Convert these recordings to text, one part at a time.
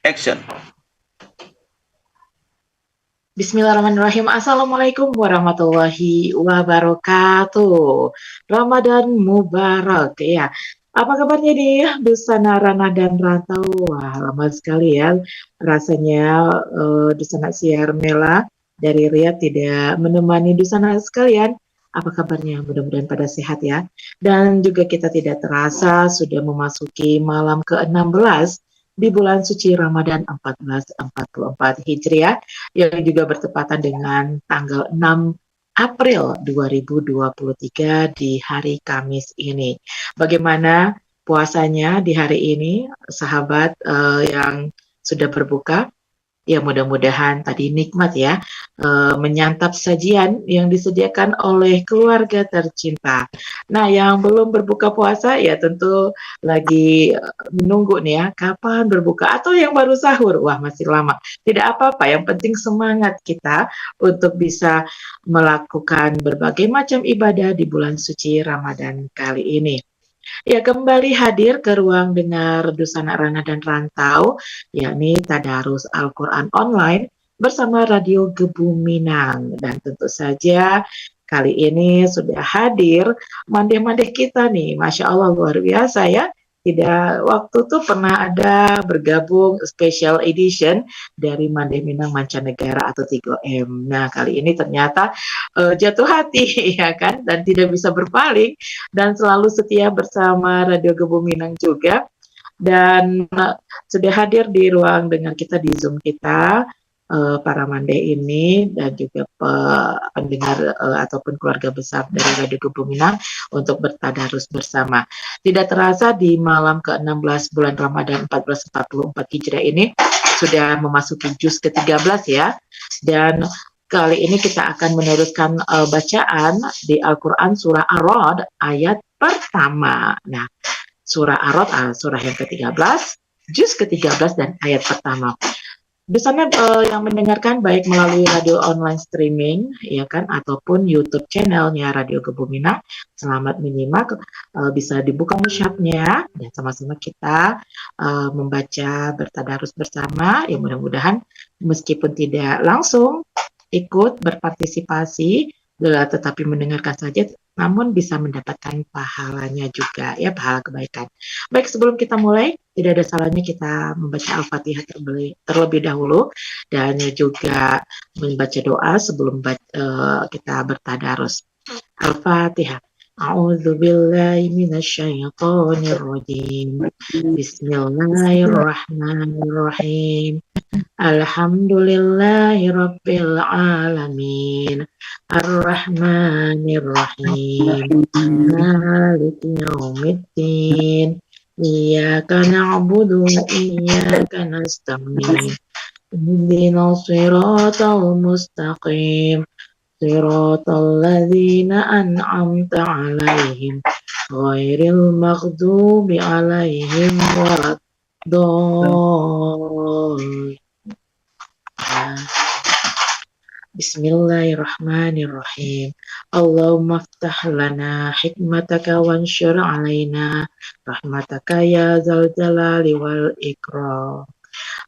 action. Bismillahirrahmanirrahim. Assalamualaikum warahmatullahi wabarakatuh. Ramadan Mubarak ya. Apa kabarnya nih Dusana Rana dan Rantau? Wah, lama sekali ya rasanya Dusana Siar Mela dari Riyadh tidak menemani Dusana sekalian. Apa kabarnya? Mudah-mudahan pada sehat ya. Dan juga kita tidak terasa sudah memasuki malam ke-16 di bulan suci Ramadan 1444 Hijriah yang juga bertepatan dengan tanggal 6 April 2023 di hari Kamis ini. Bagaimana puasanya di hari ini, sahabat yang sudah berbuka? Ya mudah-mudahan tadi nikmat ya menyantap sajian yang disediakan oleh keluarga tercinta. Nah yang belum berbuka puasa ya tentu lagi menunggu nih ya kapan berbuka atau yang baru sahur. Wah masih lama. Tidak apa-apa, yang penting semangat kita untuk bisa melakukan berbagai macam ibadah di bulan suci Ramadan kali ini. Ya, kembali hadir ke ruang dengar Dusana Rana dan Rantau, yakni Tadarus Al-Quran Online bersama Radio Gebu Minang. Dan tentu saja kali ini sudah hadir mandeh-mandeh kita nih, Masya Allah luar biasa ya. Tidak waktu tuh pernah ada bergabung special edition dari Mandeh Minang Mancanegara atau 3M. Nah kali ini ternyata jatuh hati ya kan dan tidak bisa berpaling dan selalu setia bersama Radio Gebu Minang juga dan sudah hadir di ruang dengan kita di Zoom kita para mande ini dan juga pendengar ataupun keluarga besar dari Radio Gebu Minang untuk bertadarus bersama. Tidak terasa di malam ke-16 bulan Ramadan 1444 Hijriah ini sudah memasuki juz ke-13 ya. Dan kali ini kita akan meneruskan bacaan di Al-Quran surah Ar-Ra'd ayat pertama. Nah, surah Ar-Ra'd surah yang ke-13, juz ke-13 dan ayat pertama. Di sana yang mendengarkan baik melalui radio online streaming ya kan ataupun YouTube channelnya Radio Gebu Minang, selamat menyimak, bisa dibuka musyafnya dan sama-sama kita membaca bertadarus bersama. Ya mudah-mudahan meskipun tidak langsung ikut berpartisipasi tetapi mendengarkan saja namun bisa mendapatkan pahalanya juga ya, pahala kebaikan. Baik, sebelum kita mulai tidak ada salahnya kita membaca Al-Fatihah terlebih dahulu dan juga membaca doa sebelum kita bertadarus. Al-Fatihah. A'udzu billahi minasyaitonir rajim. Bismillahirrahmanirrahim. Alhamdulillahi rabbil alamin. Ar-Rahmanir-Rahim. Maliki yaumiddin. Iyyaka na'budu wa iyyaka nasta'in. Ihdinas siratal mustaqim. Siratal ladzina an'amta 'alaihim ghairil maghdubi 'alaihim waladdallin. Bismillahirrahmanirrahim. Allahumma ftah lana hikmataka wansyur alaina rahmataka ya zal jalali wal ikram.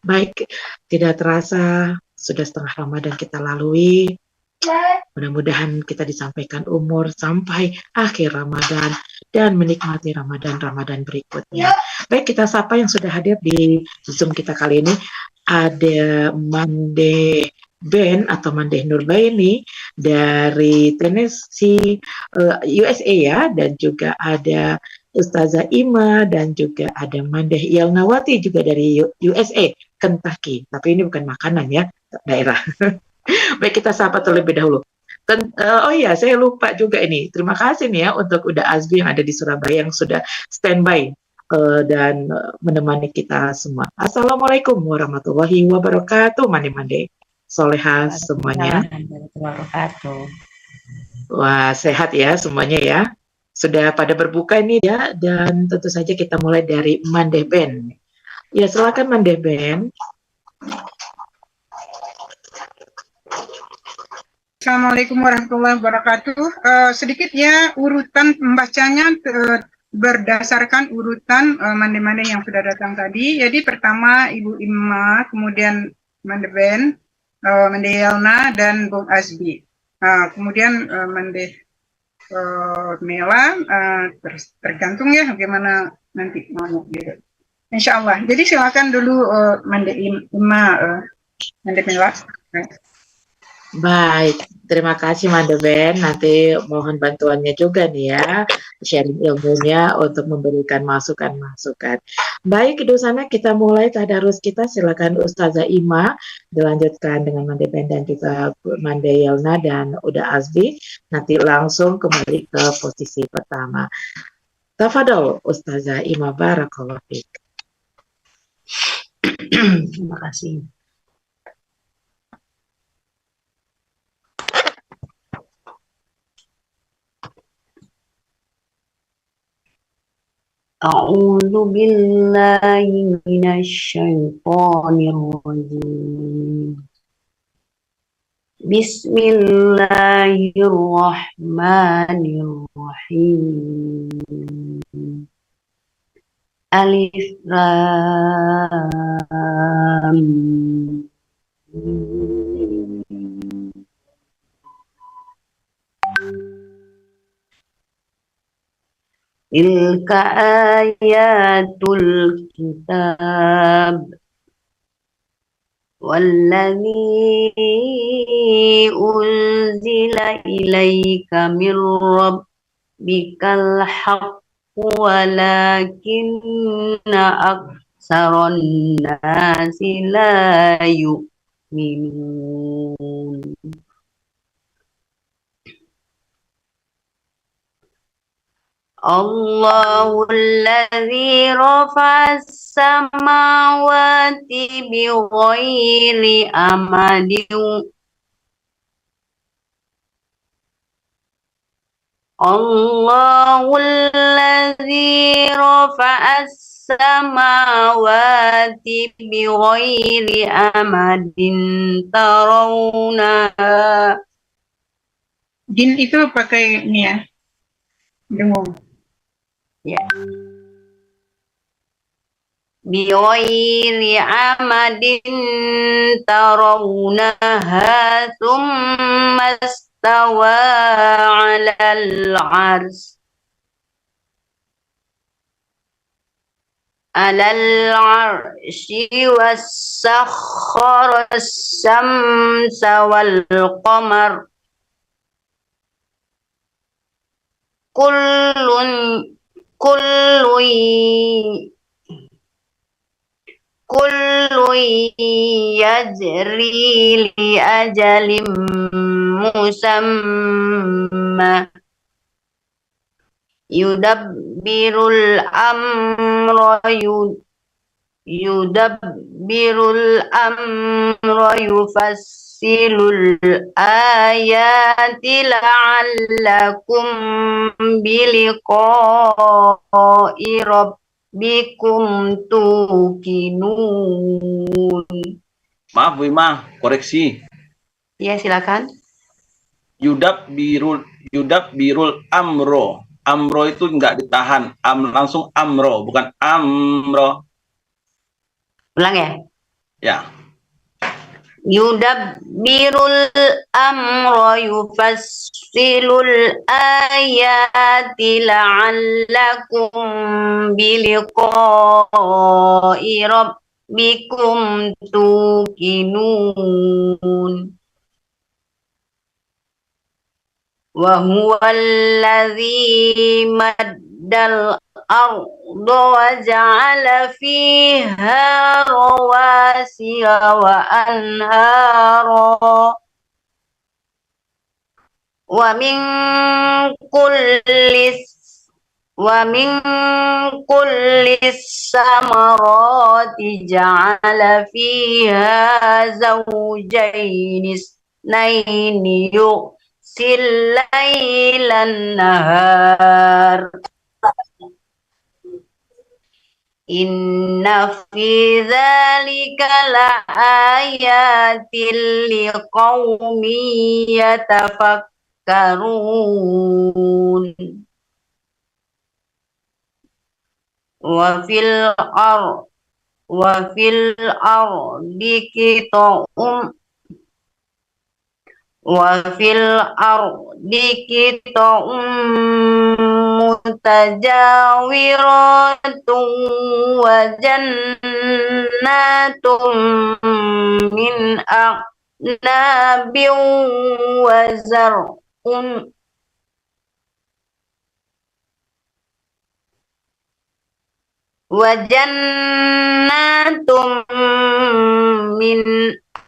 Baik, tidak terasa sudah setengah Ramadan kita lalui. Mudah-mudahan kita disampaikan umur sampai akhir Ramadan dan menikmati Ramadan berikutnya. Baik, kita sapa yang sudah hadir di Zoom kita kali ini. Ada Mande Ben atau Mandeh Nurbaini dari Tennessee, USA ya, dan juga ada Ustazah Ima dan juga ada Mandeh Yelnawati juga dari USA, Kentucky. Tapi ini bukan makanan ya, daerah. Baik, kita sapa terlebih dahulu. Oh iya, saya lupa juga ini. Terima kasih nih ya untuk Uda Azbi yang ada di Surabaya yang sudah standby dan menemani kita semua. Assalamualaikum warahmatullahi wabarakatuh, mande-mande. Soleha semuanya. Wah, sehat ya semuanya ya. Sudah pada berbuka ini ya, dan tentu saja kita mulai dari Mandeh Ben. Ya, silakan Mandeh Ben. Assalamualaikum warahmatullahi wabarakatuh. Sedikit ya urutan pembacanya berdasarkan urutan mande-mande yang sudah datang tadi. Jadi pertama Ibu Imma, kemudian Mande Ben, Mande Yelna, dan Bung Asbi. Kemudian Mande Mela, tergantung ya bagaimana nanti mau gitu. Insya Allah. Jadi silakan dulu Mande Imma, Mande Mela. Baik, terima kasih Mandeben. Nanti mohon bantuannya juga nih ya, sharing ilmunya untuk memberikan masukan-masukan. Baik, itu sana kita mulai tadarus kita. Silakan Ustazah Ima dilanjutkan dengan Mandeben dan juga Mande Yelna dan Uda Azbi. Nanti langsung kembali ke posisi pertama. Tafadol Ustazah Ima, barakallahu fiik. Terima kasih. A'udzu billahi minasyaitonir rajim. Bismillahirrahmanirrahim. Alif Lam Mim. Tilka ayatul kitab walladzi unzila ilaika min rabbikal haqqu walakinna aktsaran nasi la yu'minun. Allahul ladzi rafa'as samawati bighairi amadin. Allahul ladzi rafa'as samawati bighairi amadin tarawnaha. Jin itu pakai ini ya, dengung. Ya. Bighairi amadin tarawnaha thumma istawa 'alal 'arsy was-sakhkhara as-samsa wal-qamar kullun yajri li ajalin musamma yudabbirul amra yufassilul ayati la'allakum biliqa'i rabbikum tuqinun. Maaf Bu Ima, koreksi. Ya, silakan. Yudab birul amro. Amro itu nggak ditahan, langsung amro, bukan amro. Ulang ya. Ya. Yudabbirul amra yufassilul ayati la'allakum biliqa'i rabbikum tuqinun. Wa huwallazi maddal arda wa ja'ala fiha rawasiya wa anhara wa min kullis samarati ja'ala fiha zawjayn isnaini Silailan nahar. Inna fi dzalika laayatil liqaumin yatafakkarun. wa fil ardi qita'un mutajawiratun wa jannatun min a'nabin wa zar'un min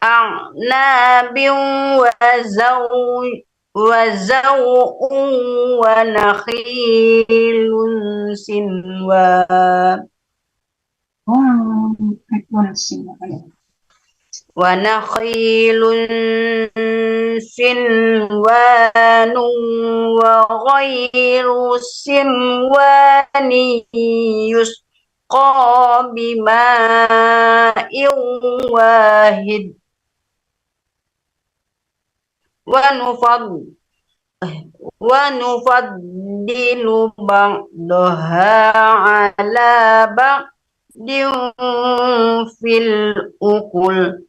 a'nabin wa zaw'un wa nakhilun sinwan wa ghairu sinwani yusqa bima'in wahid wa nufaddilu ba'daha ala ba'din fil ukul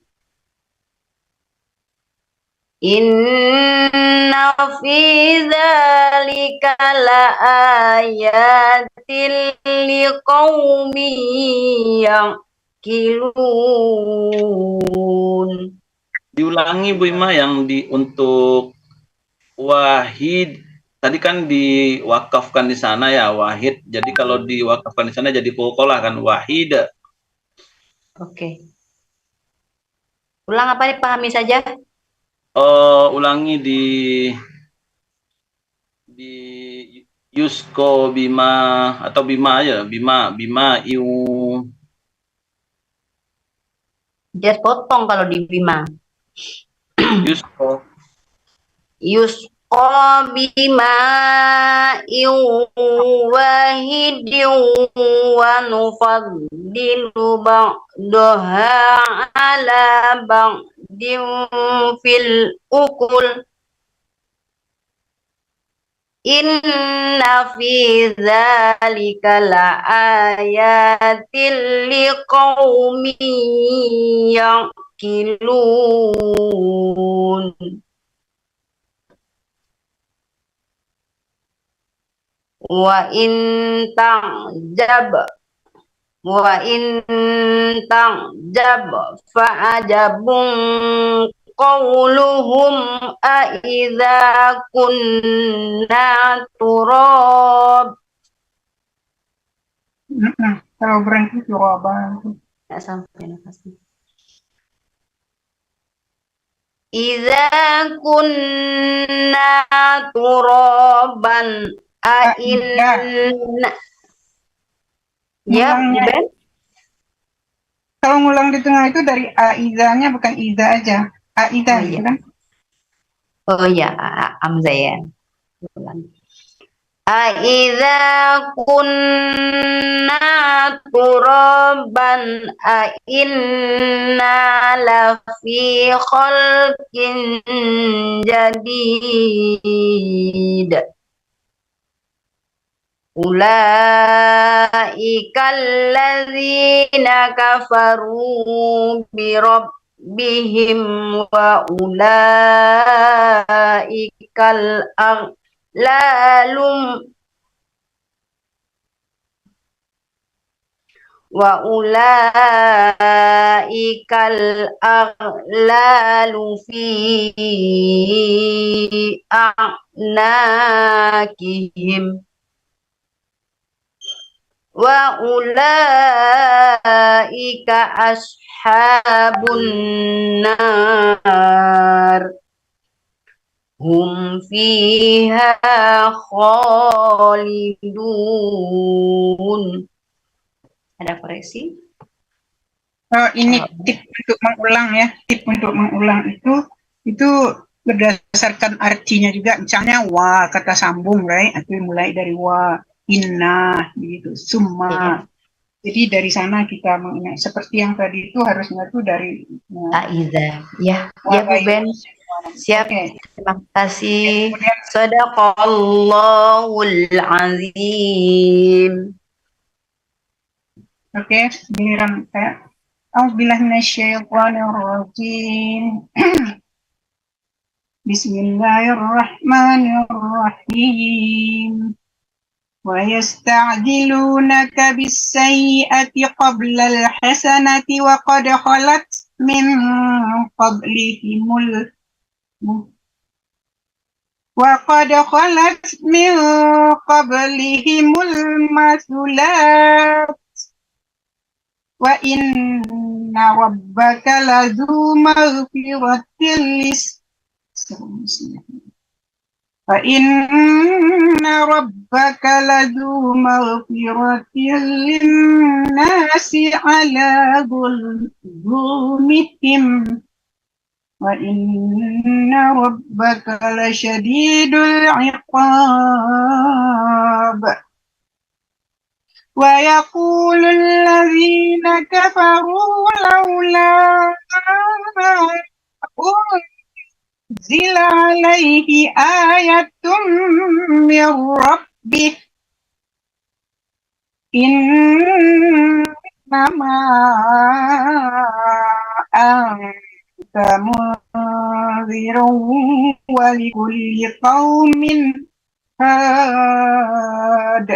inna fi dzalika laayatin liqaumin yaqilun. Diulangi Bu Ima yang untuk wahid. Tadi kan diwakafkan di sana ya wahid. Jadi kalau diwakafkan di sana jadi qalqalah kan wahid. Oke. Ulang apa dipahami saja? Ulangi di yusko bima atau bima aja bima iu. Dia potong kalau di bima. Yusko bima iu wahidin wa nufaddilu ba'daha ala ba'din fil ukul inna fi dzalika laayatin liqaumin yaqilun. Wa in ta'jab fa'ajabun qawluhum a idza kunna turab. Kalau berhenti turaban. Nggak sampai nafasnya. Idza kunna turaban a inna. Ya, Ben. Kalau ngulang di tengah itu dari aizanya bukan iza aja. Aiza, Oh, iya. kan? Oh ya, Amza ya. Aiza kunna turaban inna lafi khalqin jadid. Ulaika alladzina kafaru bi rabbihim wa ulaikal aghlal fi a'nakihim wa ulaika ashabun nar hum fiha khalidun. Ada koreksi? Ini tip untuk mengulang ya. Tip untuk mengulang itu berdasarkan artinya juga. Misalnya wa kata sambung, right? Atau mulai dari wa, inna, gitu, summa. Jadi dari sana kita mengingat seperti yang tadi itu harusnya itu dari Aiza. Ya, ya Bu Ben. Siap. Okay. Terima kasih. Shadaqallahul azim. Oke, giliran saya. A'udzubillahi minasyaitonirrajim. Bismillahirrahmanirrahim. ويستعجلونك بالسيئة قبل الحسنة وقد خلت من قبلهم المثلات وإن ربك لذو مغفرة للناس على ظلمهم وإن ربك لشديد العقاب ويقول الذين كفروا لولا أنزل عليه آية من ربه إنما أنت منذر ولكل قوم هاد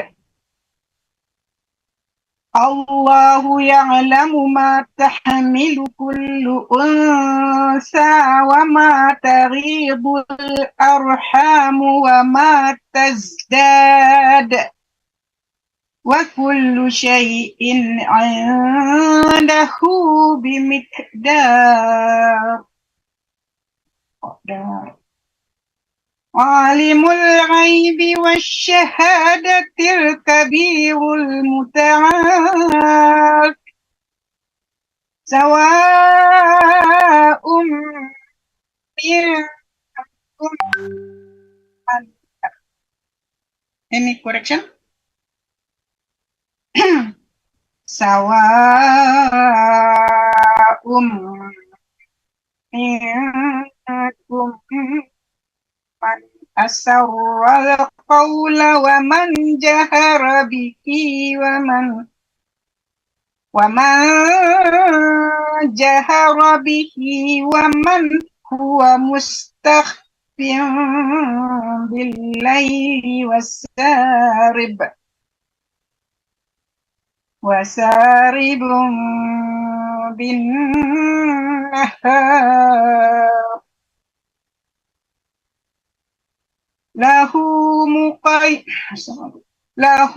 الله يعلم ما تحمل كل أنثى وما تغيض الأرحام وما تزداد وكل شيء عنده بمقدار عالم الغيب والشهادة الكبير المتعال سواء منكم any correction سواء منكم من أسر القول ومن جهر به ومن جهر به ومن هو مستخف بالليل وسارب بالنهار له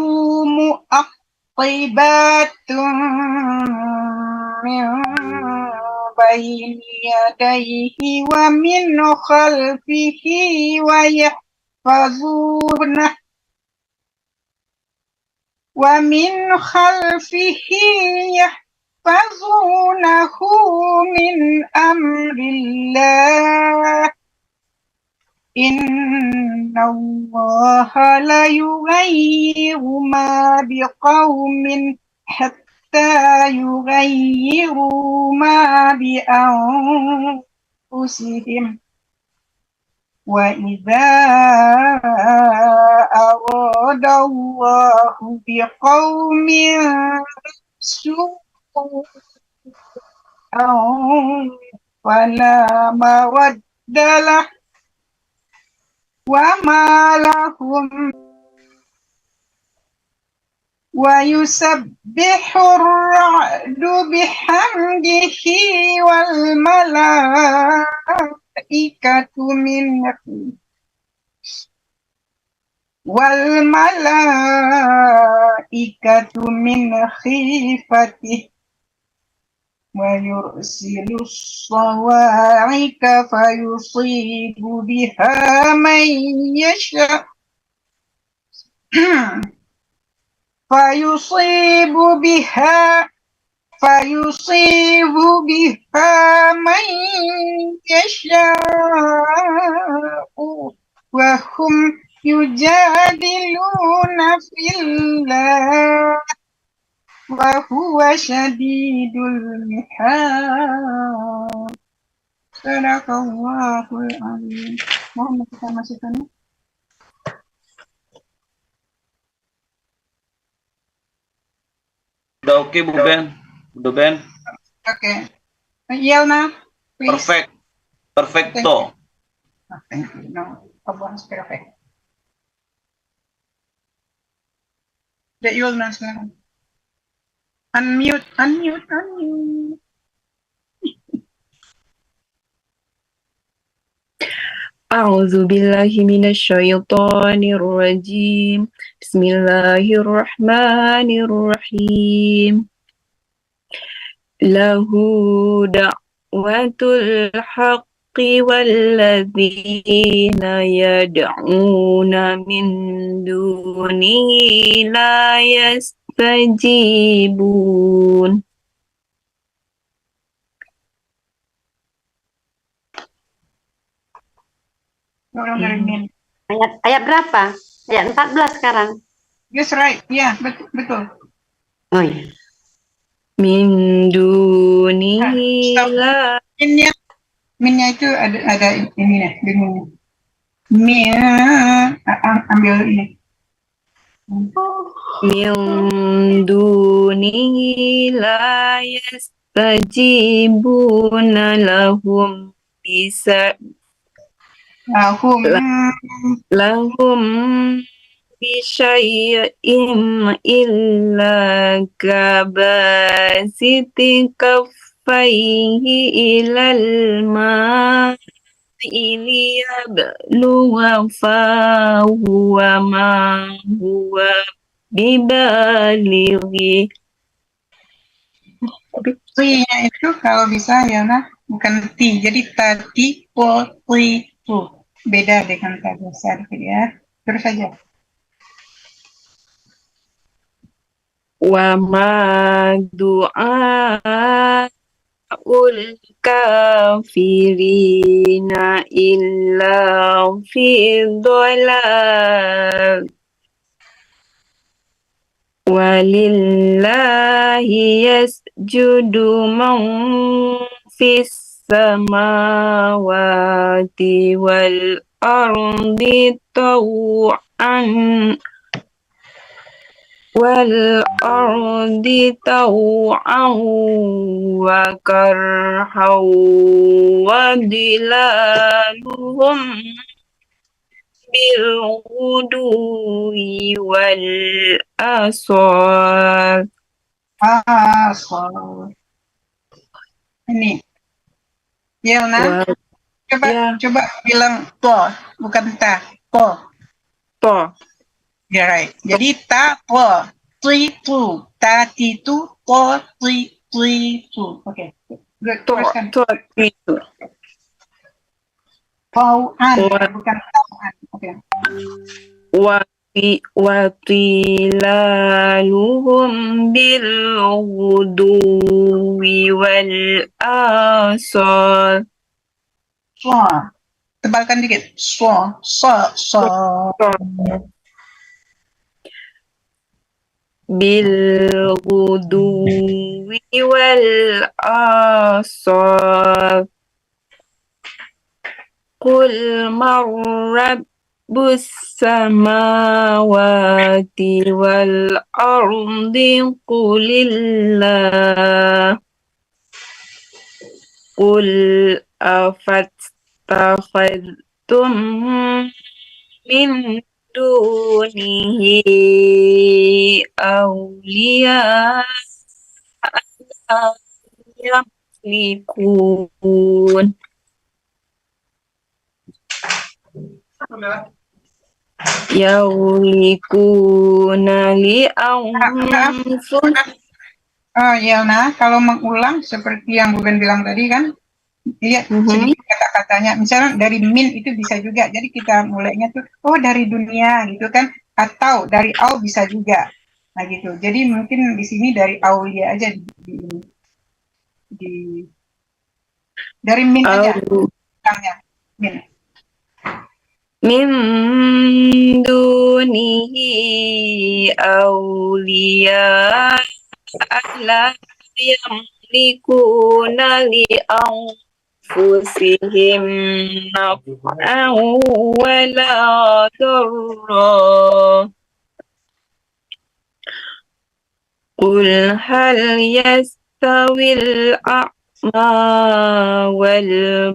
مؤقبات من بين يديه ومن خلفه يحفظونه من أمر الله إن الله لا يغير ما بقوم حتى يغيروا ما بأنفسهم وإذا أراد الله بقوم سوءا فلا مرد له وما لهم ويسبح الرعد بحمده والملائكة من خيفته ويرسل الصواعق فيصيب بها من يشاء من يشاء وهم يجادلون في الله وهو شديد المحال. Sadaqallahul azim. Mohon kita masukannya. Udah Oke, Bu Ben. Oke. Yelna, please. Perfect. Perfecto. Thank you. No, Abang perfect. Ya, Yelna, silakan. Unmute. أعوذ بالله من الشيطان الرجيم بسم الله الرحمن الرحيم له دعوة الحق والذين يدعون من دونه لا يستجيبون Tolong dari Min. Ayat berapa? Ayat 14 sekarang. Yes, right. Ya, betul. Oh iya. Min dunihi Stop. la Minnya itu ada ini nih, bingungnya. Min, ambil ini. min dunihi la yastajibuna lahum bisa lahum bisyai'in illa kabasiti kaffaihi ilal ma'i liyabluwa fahuwa ma huwa bibalighi. T-nya itu kalau bisa ya nah, bukan T. Jadi tati, po, ti, tu. Beda dengan kata besar gitu ya. Terus aja. Wa ma du'aul kafirina illa fi dhalal. Walillahi yasjudu man fis samawati wal ardi taw'an wa karhaw wa dilaluhum bil ghudwi wal asal. Ini. Yelna, coba bilang to, bukan ta. To. Ya, right. Jadi ta, po, ti, tu. Ta, ti, tu, po, ti, tu. Oke. Good. Teruskan. Itu. Tau'an, bukan tau'an. Oke. Watilaluhum bil ghuduwi wal asal. Tebalkan dikit. So. Bil ghuduwi wal asal. Qul rabbus samawati wal ardi qulillah. Qul afattakhadtum min dunihi awliya yamlikun li anfusihim. Oh ya, nah kalau mengulang seperti yang Bu Ben bilang tadi kan, lihat sedikit kata-katanya. Misalnya dari min itu bisa juga. Jadi kita mulainya tuh, oh dari dunia gitu kan, atau dari au bisa juga. Nah gitu. Jadi mungkin di sini dari aulia aja dari min aja. Bilangnya min. Min dunihi awliya la yamlikuna li anfusihim naf'an wala darra. قل هل يستوي الأعمى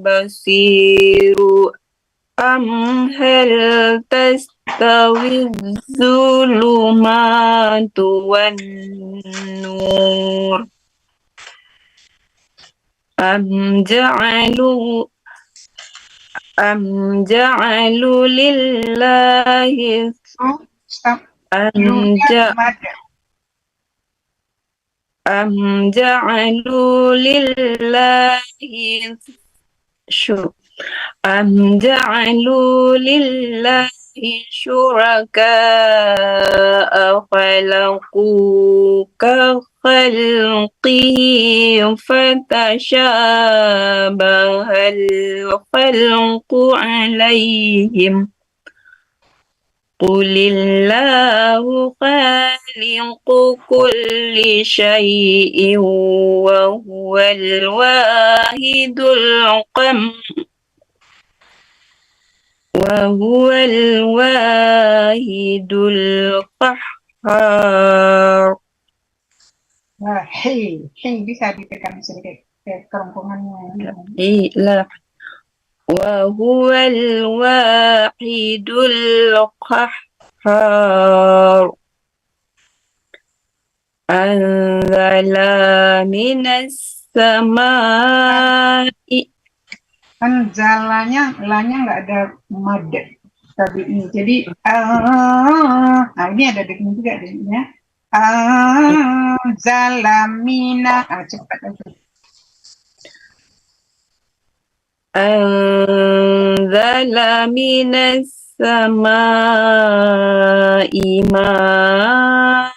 والبصير أم هل تستوي الظلمات والنور أم جعلوا لله Stop. أم Lu-nya ج- mad. أم جعلوا لله شو أم جعلوا لله شركاء خلقوا كخلقه فتشابه الخلق عليهم قل الله خالق كل شيء وهو الواحد القهار. Nah, hey bisa ditekan sedikit ke kerongkongannya. لا وهو الواحد القهار أنزل من السماء Kan lanya nggak ada mad tadi ini. Jadi nah ini ada dengung juga ya. Zalamina. Cepat aja. أنزل من السماء ماء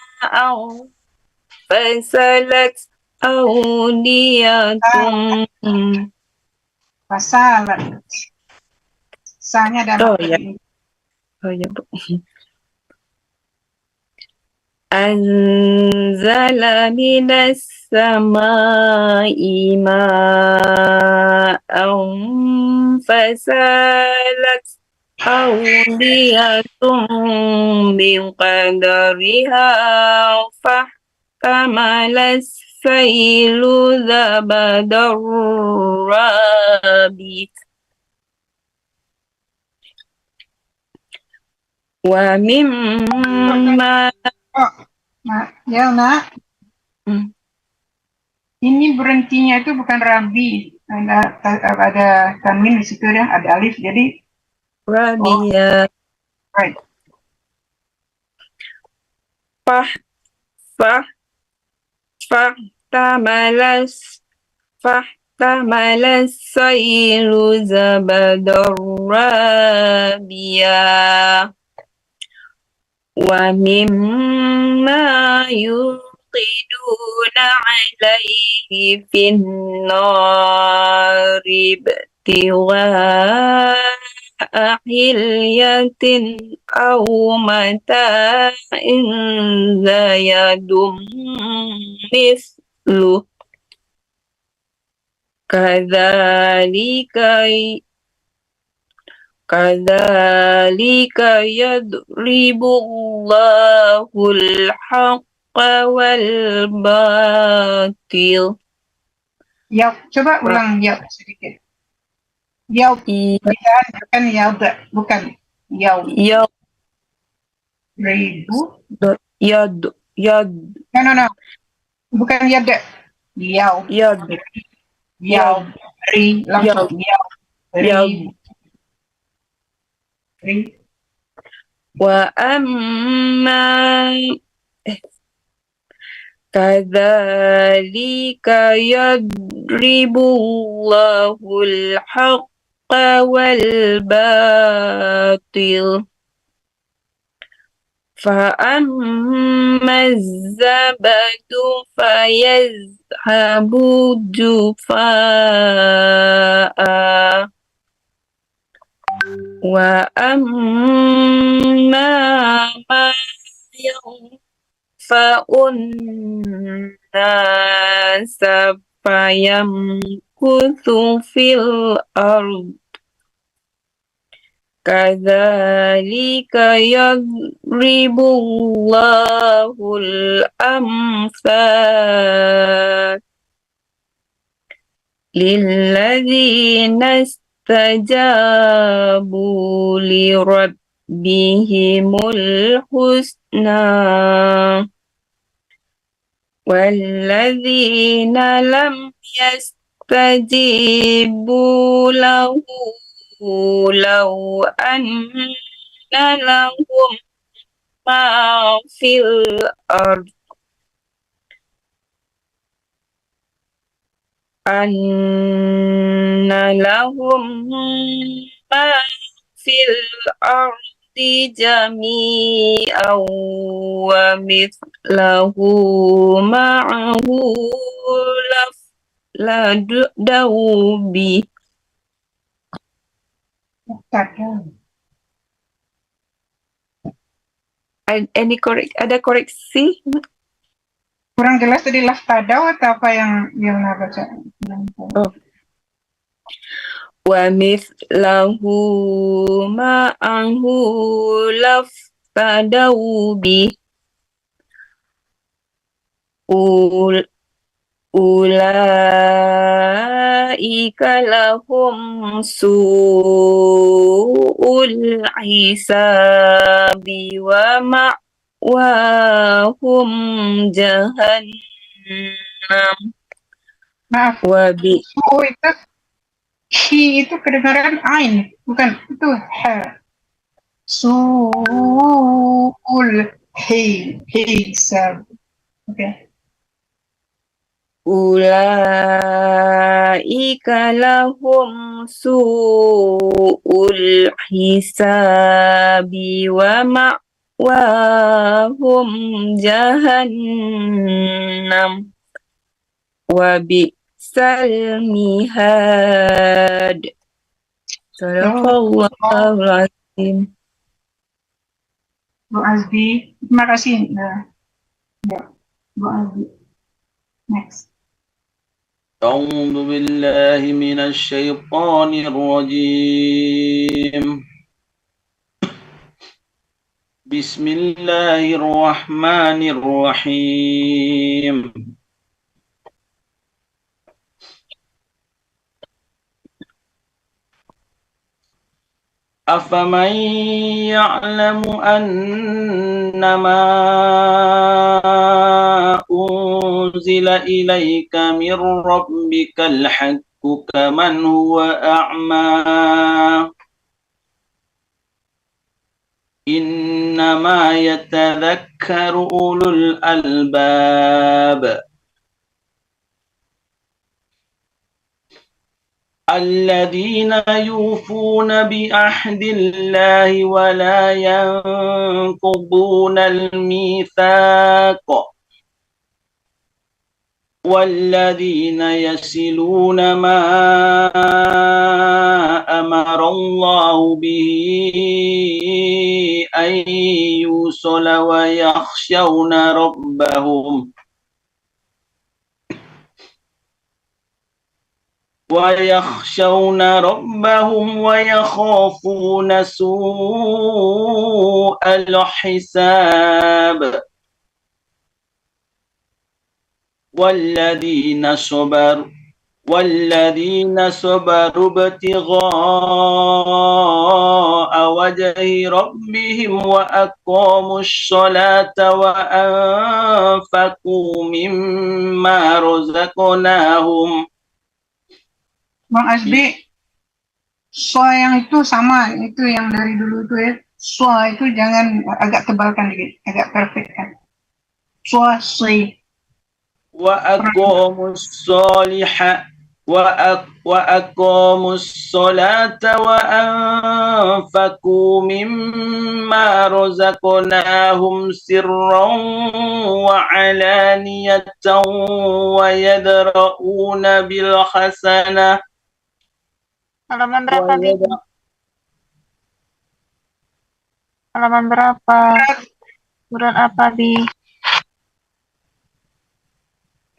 فسلت أودية Pasalan. Sanya ada Oh, mad ya. ini. Oh ya Bu. أنزل من السماء ماء فسالت أودية بقدرها فاحتمل السيل زبدا رابيا ومما Nah, ya nak. Ini berhentinya itu bukan rabi. Ada tanwin di situ ya, ada alif. Jadi رابيا right. فاحتمل السيل زبدا رابيا ومما يوقدون عليه في النار ابتغاء حلية أو متاع زيد مثله كذلك يضرب الله الحق والباطل. Yaud. Coba ulang yaud sedikit. Yaud. Bukan yaud. Bukan yaud. Ribu. No. Bukan yaud. Yaud. Yaud. Langsung yaud. Ribu. وأما كذلك يضرب الله الحق والباطل فأما الزبد فيذهب جفاء وأما ما ينفع الناس فيمكث في الأرض kadzalika yadribullahul amsal lilladzina istajabu li rabbihimul husna walladzina lam yastajibu lahu law anna lahum ma fil ard anna lahum ma fil ardi jami'an wa mithlahu ma'ahu lafladau bi. Ada koreksi? Kurang jelas tadi laftadau atau apa yang baca? Oh. Wa mithlahu ma'ahu laftadau bi. Ulaika lahum su'ul hisabi wa ma'wahum jahannam. Maaf, Wabi itu hi itu kedengaran ain, bukan itu ha. Su'ul hisab. Oke. ulaika lahum su'ul hisabi wa ma'wahum jahannam wa bi'sal mihad. Sadaqallahul azim. Bu Azbi, terima kasih. Bu Azbi. Next. أعوذ بالله من الشيطان الرجيم بسم الله الرحمن الرحيم أفمن يعلم أنما أنزل إليك من ربك الحق كمن هو أعمى إنما يتذكر أولو الألباب الذين يوفون بعهد الله ولا ينقضون الميثاق والذين يصلون ما أمر الله به أن يوصل ويخشون ربهم ويخافون سوء الحساب والذين صبروا ابتغاء وجه ربهم وأقاموا الصلاة وأنفقوا مما رزقناهم. Bang Asbi, soa yang itu sama, itu yang dari dulu itu ya. Soa itu jangan agak tebalkan dikit, agak perfect kan. Soa si. وأقاموا الصلاة وأنفقوا مما رزقناهم سرا وعلانية ويدرؤون بالحسنة. Halaman berapa, Bi? Halaman berapa? Surat apa, Bi?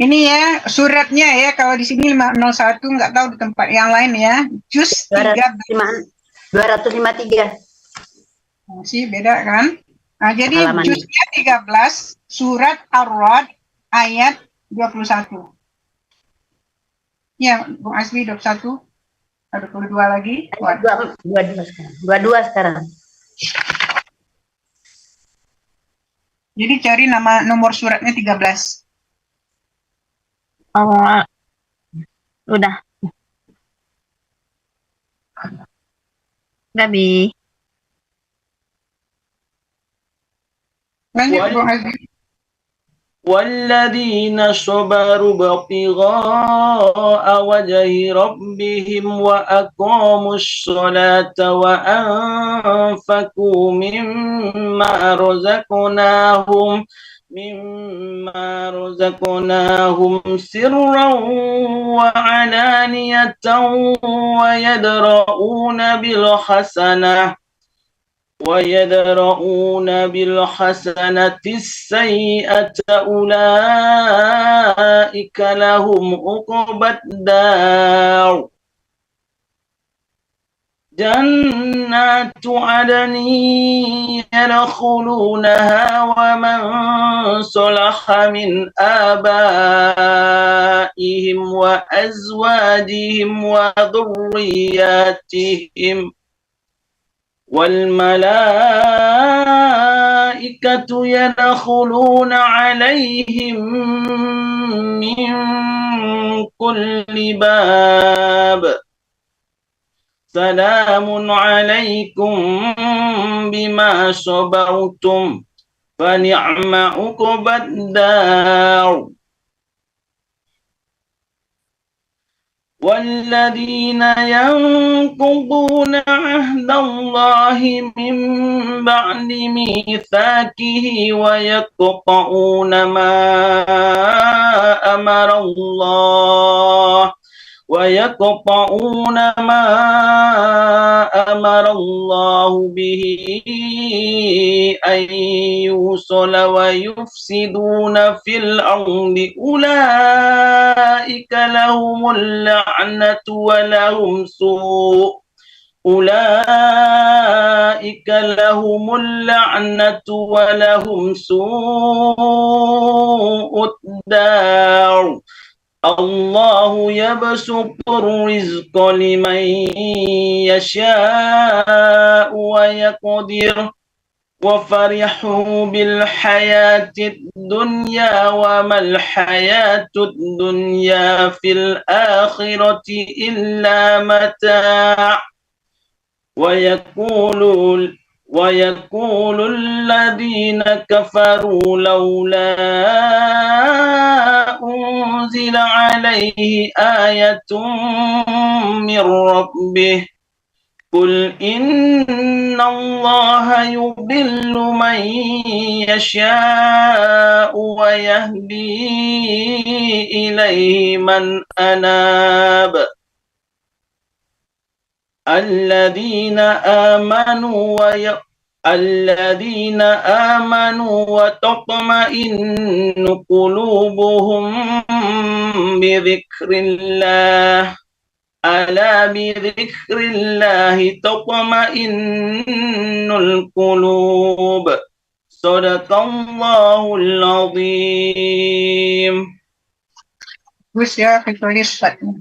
Ini ya suratnya ya, kalau di sini 501, nggak tahu di tempat yang lain ya. Juz 13. 253 Masih beda kan? Nah, jadi halaman. juznya 13, surat Ar-Ra'd ayat 21. Ya, Bung Asmi 21, 22 lagi. Waduh. 22 sekarang. 22 sekarang. Jadi cari nomor suratnya 13. Oh, udah. Gabi. Lanjut Bung Asmi. والذين صبروا ابتغاء وجه ربهم وأقاموا الصلاة وأنفقوا مما رزقناهم سرا وعلانية ويدرؤون بالحسنة السيئة أولئك لهم عقبى الدار جنات عدن يدخلونها ومن صلح من آبائهم وأزواجهم وذرياتهم والملائكة يدخلون عليهم من كل باب سلام عليكم بما صبرتم فنعم عقبى الدار والذين ينقضون عهد الله من بعد ميثاقه ويقطعون ما أمر الله به أن يوصل ويفسدون في الأرض أولئك لهم اللعنة ولهم سوء الدار الله يبسط الرزق لمن يشاء ويقدر وفرحوا بالحياة الدنيا وما الحياة الدنيا في الآخرة إلا متاع ويقول الذين كفروا لولا أنزل عليه آية من ربه قل إن الله يضل من يشاء ويهدي إليه من أناب الذين آمنوا وتطمئن قلوبهم بذكر الله ألا بذكر الله تطمئن القلوب صدق الله العظيم. Bagus ya, kecuali Ustadznya.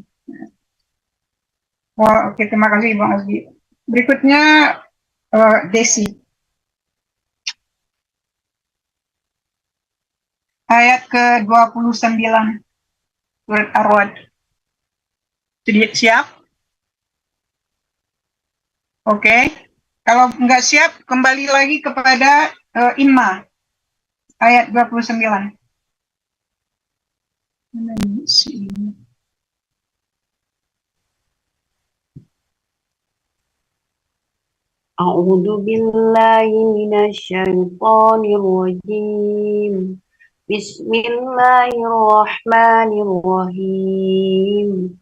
Oh, oke, terima kasih Bang Azbi. Berikutnya Desi. Ayat ke-29 surat Ar-Ra'd. Siap? Oke. Kalau nggak siap, kembali lagi kepada Inma. Ayat 29. A'udzu billahi minasyaitonir rajim. Bismillahirrahmanirrahim.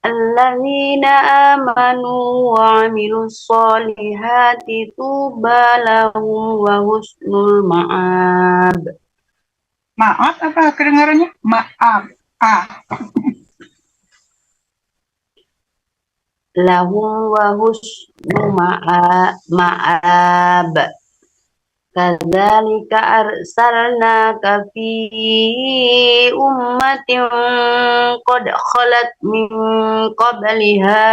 Alladzina amanu wa 'amilus sholihati tuba lahum wa husnul ma'ab. Maaf apa kedengarannya? Maaf. lahum wa husnu ma'ab. Kadzalika arsalnaka fi ummatin qad khalat min qabliha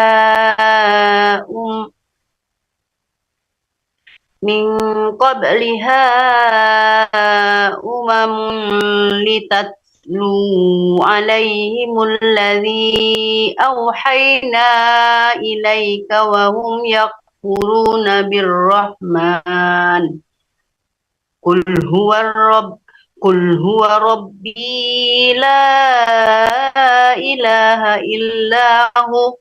umamun litatlu alaihimul ladzi awhayna ilaika wa hum yakfuruna birrahman. Qul huwa rabbi la ilaha illahu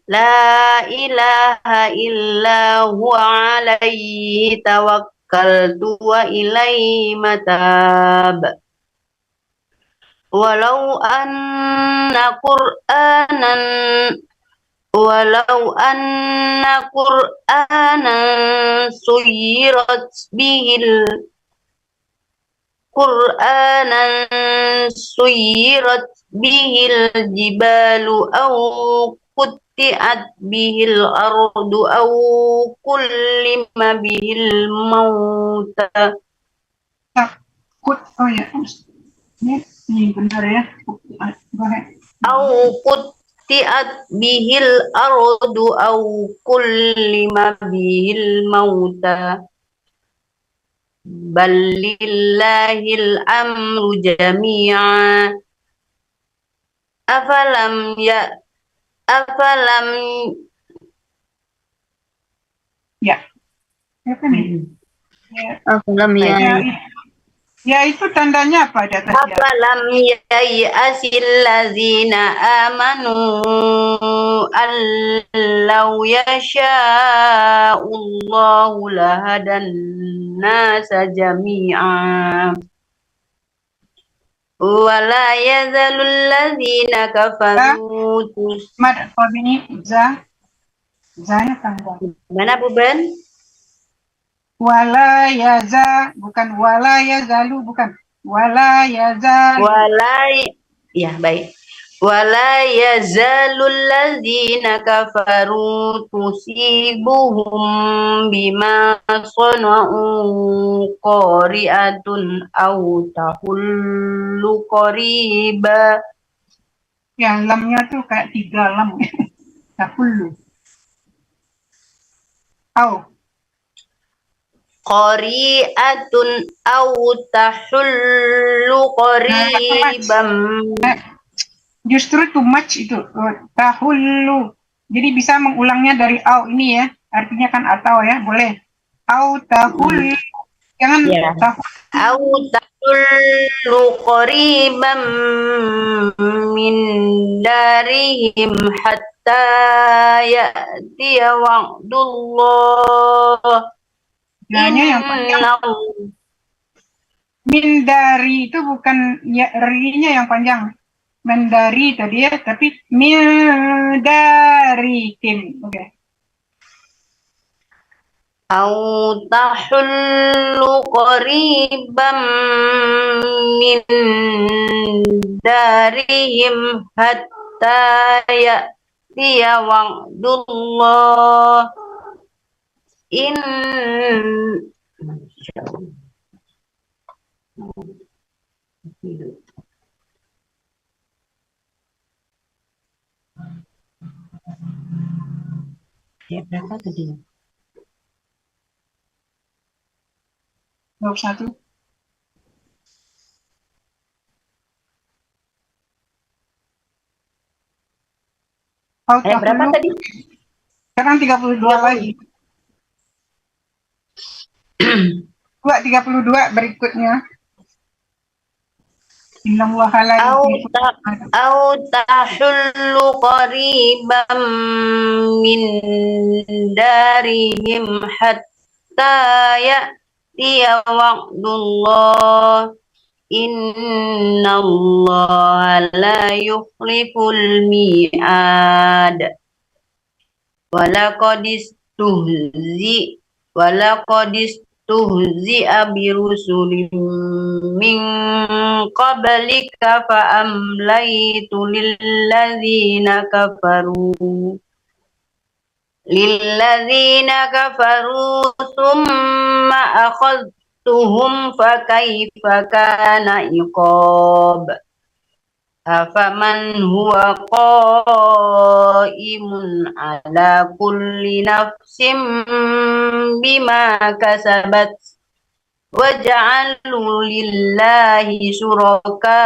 la ilaha illa huwa alaihi tawakkaltu wa ilaihi matab. Walau anna Qur'anan suyirat bihil jibalu aw qutti'at bihil ardu aw kullima bihil mauta. Oh ya, ini bentar ya. Au qutti'at bihil ardu aw kullima bihil mauta. Balillahil amru jami'a. Afalam apa nih? Afalam Ya itu tandanya apa di atas ya? Afalam yai'asil ladzina amanu allau yasha'ullahu lahadan nasa jami'a. Wala yazalul ladzina kafaru Mad ini zanya tanggal. Mana Bu Ben? Wala yaza, bukan wala yazalu, bukan wala yazalu. Ya baik. Wala yazalul ladzina kafaru tusibuhum bima sana'u qari'atun aw tahullu qariba. Yang lamnya tuh kayak 3 lam. Tahullu. Au. Qari'atun aw tahullu qaribam. Justru too much itu tahullu. Jadi bisa mengulangnya dari au ini ya. Artinya kan atau ya, boleh. Au tahullu. Jangan Au tahullu qaribam min darihim hatta ya'tiya wa'dullah. yang panjang. Min dari itu bukan ya, ri-nya yang panjang. Mendari tadi ya, tapi min dari tim. Oke. Au tahullu qaribam min darihim hatta ya'tiya wa'dullah. Ya berapa tadi? 21. Berapa tadi? Sekarang 32 lagi. 32 berikutnya. Innallaha la Au tahullu qariban min darihim hatta ya'tiya wa'dullah. Innallaha la yukhliful mi'ad. Walaqad tuhzi'a birusulin min qablika fa amlaytu lilladzina kafaru thumma akhadtuhum fa kaifa kana iqab afaman huwa qaimun ala kulli nafsin bima kasabat waja'alu lillahi syuraka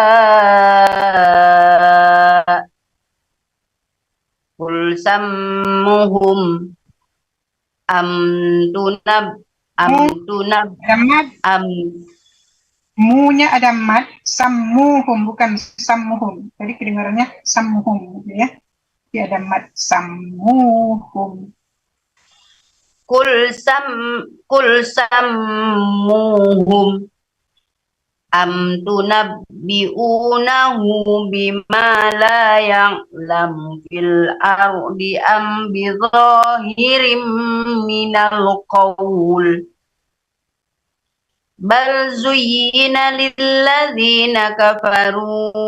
qul sammuhum am Munya ada mad, sammuhum bukan sammuhum. Jadi kedengarannya sammuhum gitu ya. Dia ada mad sammuhum. Kul sammuhum am tunabbi'unahu bima la ya'lamu fil ardi am bi zahirim minal qaul bal zuyyina lilladzina kafaru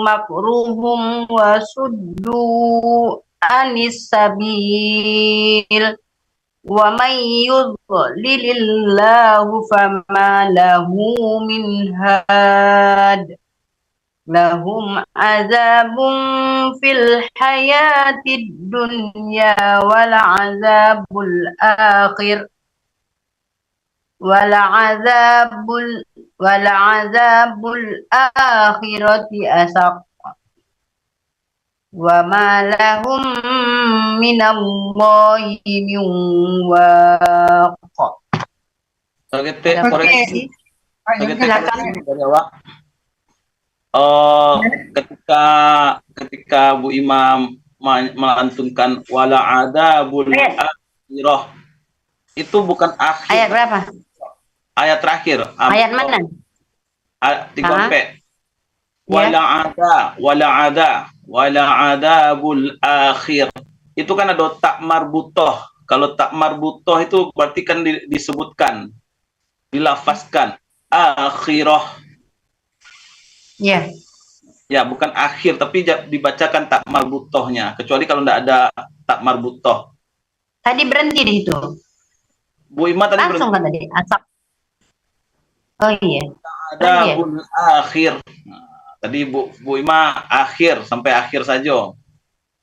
makruhum wa suddu anis sabil wa may yudlilillahu fama lahu min had lahum azabun fil hayatid dunya wal azabul akhirati asaq wa ma lahum minallahi min waq. Koreksi dari awak. Ketika Bu Imam melantunkan wala adabul akhirah, itu bukan akhir. Ayat berapa? Ayat terakhir. Ayat mana? 3 wala adabul akhir. Itu kan ada tak marbutoh. Kalau tak marbutoh itu berarti kan disebutkan, dilafazkan akhirah. Ya. Ya, bukan akhir, tapi dibacakan tak marbutohnya. Kecuali kalau tidak ada tak marbutoh. Tadi berhenti di situ. Bu Ima tadi langsung kan tadi asap. Oh iya. Ada akhir. Nah, tadi Bu Ima akhir sampai akhir saja.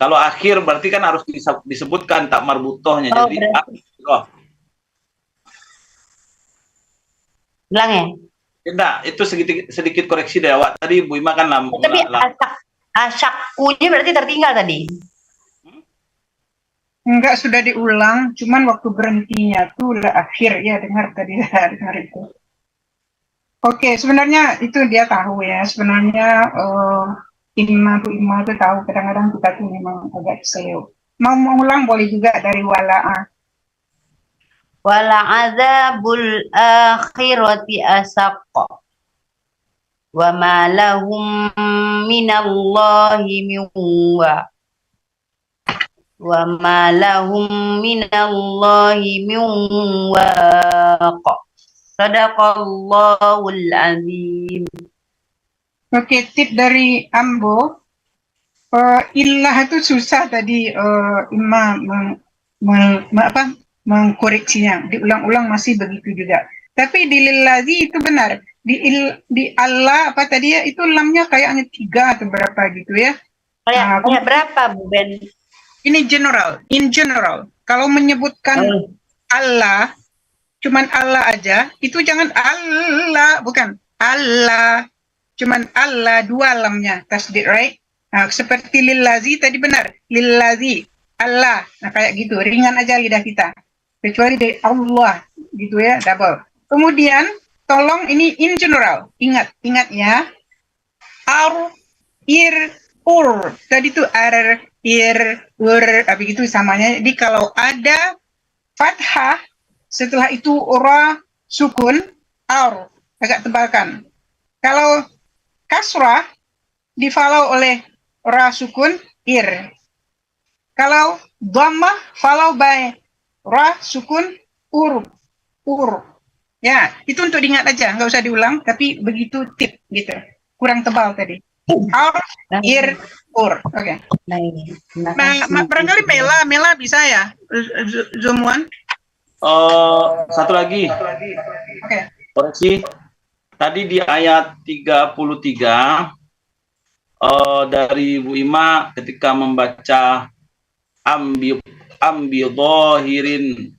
Kalau akhir berarti kan harus disebutkan tak marbutohnya. Oh, jadi bilang ya? Tidak, itu sedikit koreksi dari awak. Tadi Bu Ima kan tapi asyakunya berarti tertinggal tadi. Enggak, sudah diulang, cuman waktu berhentinya tuh akhir ya, dengar tadi dengar itu. Oke, sebenarnya itu dia tahu ya, sebenarnya Bu Ima tuh tahu, kadang-kadang kita tuh memang agak seleo. Mau mengulang boleh juga dari wala'a. Wala'adzabul akhirati asaqqa wa ma lahum minallahi min waq. Sadaqallahul azim. Oke, tip dari Ambo. Illah itu susah tadi Ima mengkoreksinya, diulang-ulang masih begitu juga. Tapi di lillazi itu benar. Di Allah apa tadi ya, itu lamnya kayaknya 3 atau berapa gitu ya. Kayak berapa Bu Ben? Ini in general. Kalau menyebutkan Allah, cuman Allah aja, itu jangan Allah, bukan Allah. Cuman Allah, 2 lamnya, tasdid, right? Nah, seperti lillazi tadi benar, lillazi, Allah. Nah, kayak gitu, ringan aja lidah kita. Kecuali dari Allah, gitu ya, double. Kemudian, tolong ini in general, ingat ya. Ar, ir, ur. Tadi itu ar, ir, ur, begitu samanya. Jadi kalau ada fathah, setelah itu ora sukun, ar, agak tebalkan. Kalau kasrah, difollow oleh ora sukun, ir. Kalau dhammah follow by ra sukun ur. Ya, itu untuk diingat aja, nggak usah diulang, tapi begitu tip gitu. Kurang tebal tadi. Ar, ir, ur. Oke. Baik, terima Nah, kasih. barangkali Mela bisa ya, Zoom-an. Satu lagi. Oke. Koreksi. Tadi di ayat 33 dari Bu Ima ketika membaca ambi dhahirin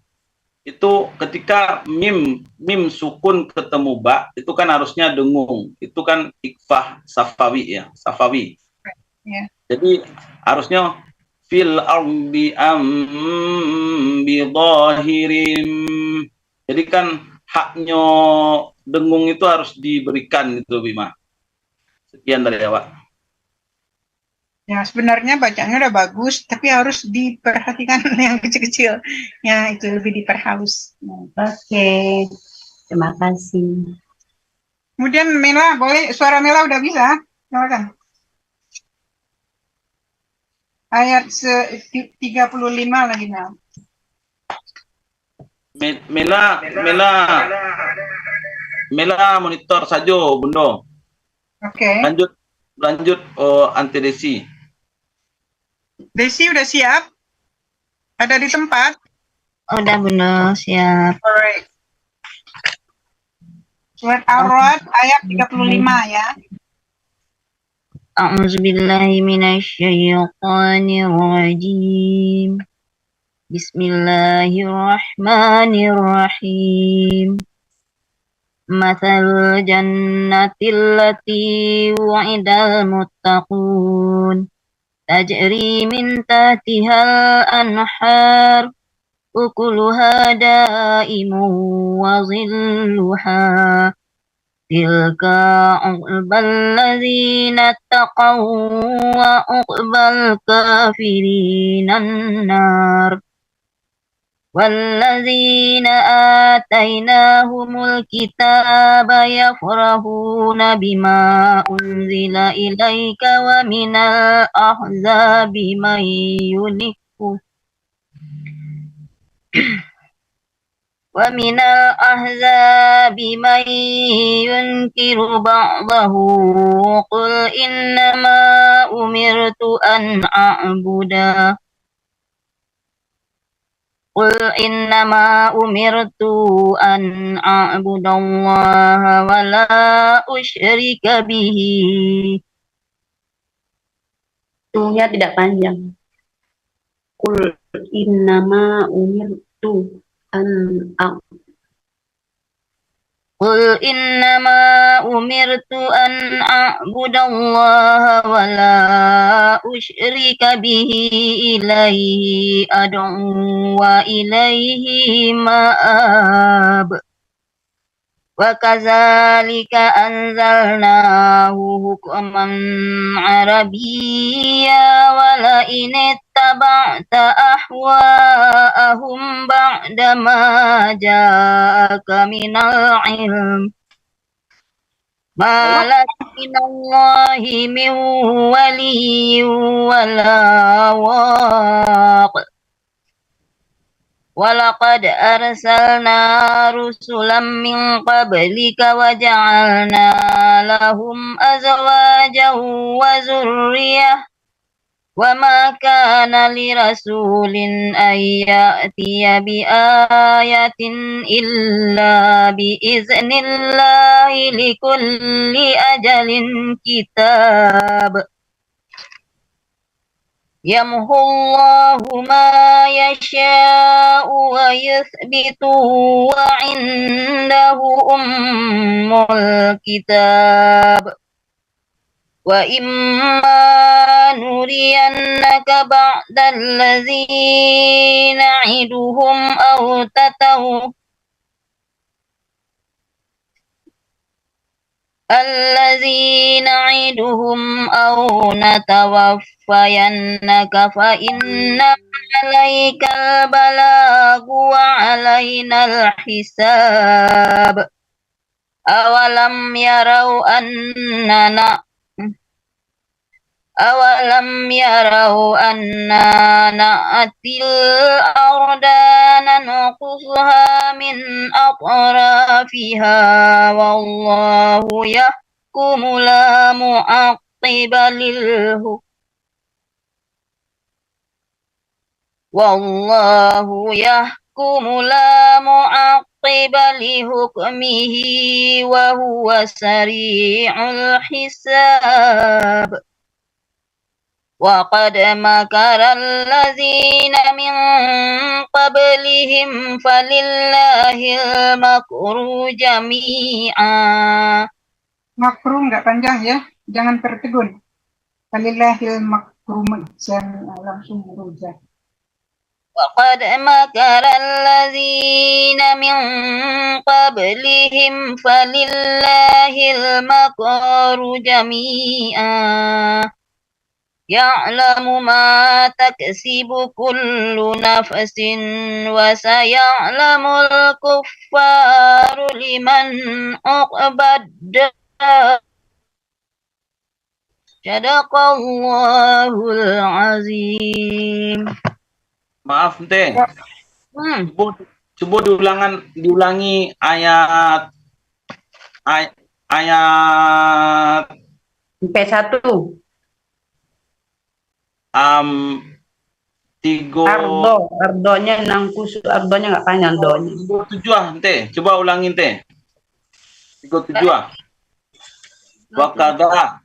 itu ketika mim sukun ketemu ba itu kan harusnya dengung, itu kan ikfah safawi ya, safawi. Ya. Jadi harusnya fil ardi ambi dhahirin. Jadi kan haknya dengung itu harus diberikan gitu Bima. Sekian dari awak. Ya, sebenarnya bacanya udah bagus, tapi harus diperhatikan yang kecil-kecil. Ya, itu lebih diperhalus. Oke, terima kasih. Kemudian Mela, boleh suara Mela udah bisa? Silakan. Ayat 35 lagi, Mel. Mela monitor saja, Bunda. Oke. Lanjut Anti Desi. Desi udah siap? Ada di tempat? Udah Bunda, siap. Alright. Surat Ar-Ra'd ayat 35 ya. A'udzubillahi minasyaitonirrajim. Bismillahirrahmanirrahim. Mathalul jannatil lati wa'idal muttaqun. Tajri min tahtihal anhar. Ukuluha daimu wa zilluha. Tilka uqbal ladzina taqaw wa uqbal kafirinan nar. Walladzina atainahumul kitaba yafrahuna bima unzila ilaika wa minal ahzabi man yuniffu ومن الأحزاب من ينكر بعضه قل إنما أمرت أن أعبد الله ولا أشرك به. Tuhnya tidak panjang. Qul innama umirtu قل إنما أمرت أن أعبد الله ولا أشرك به إليه أدعو وإليه مآب وكذلك أنزلناه حكما عربيا ولئن اتبعت أهواءهم بعدما جاءك من العلم ما لك من الله من ولي ولا واق ولقد أرسلنا رسلا من قبلك وجعلنا لهم أزواجا وذرية وما كان لرسول أن يأتي بآية إلا بإذن الله لكل أجل كتاب يمحو الله ما يشاء ويثبت وعنده أم الكتاب وإما نرينك بعد الذي نعدهم أو نتوفينك فإن عليك البلاغ وعلينا الحساب أولم يروا أولم يروا أنا نأتي الأرض ننقصها من أطرافها والله يحكم لا معقب للحكم والله يحكم لا معقب لحكمه وهو سريع الحساب وقد مكر الذين من قبلهم فلله المكر جميعا. Makru nggak panjang ya, jangan tertegun. Walillahil makru, langsung merujak. وقد مكر الذين من قبلهم فلله المكر جميعا يعلم ما تكسب كل نفس وسيعلم الكفار لمن عقبى الدار صدق الله العظيم. Maaf Teh, Hmm. coba diulangi ayat ayat P1. tiga Ardonya nangkus, ardonya nggak panjang donya. 37 Teh, coba ulangin Teh. 37. Wakada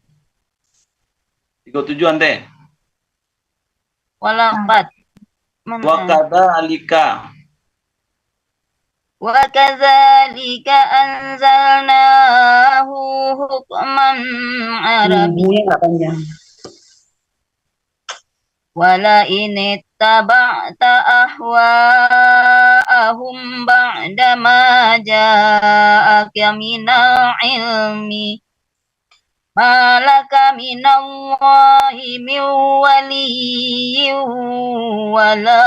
37 Teh. Walaqad Wakada alika. وكذلك أنزلناه حكما عربيا Ibunya nggak panjang. ولئن اتبعت أهواءهم بعدما جاءك من العلم ما لك من الله من ولي ولا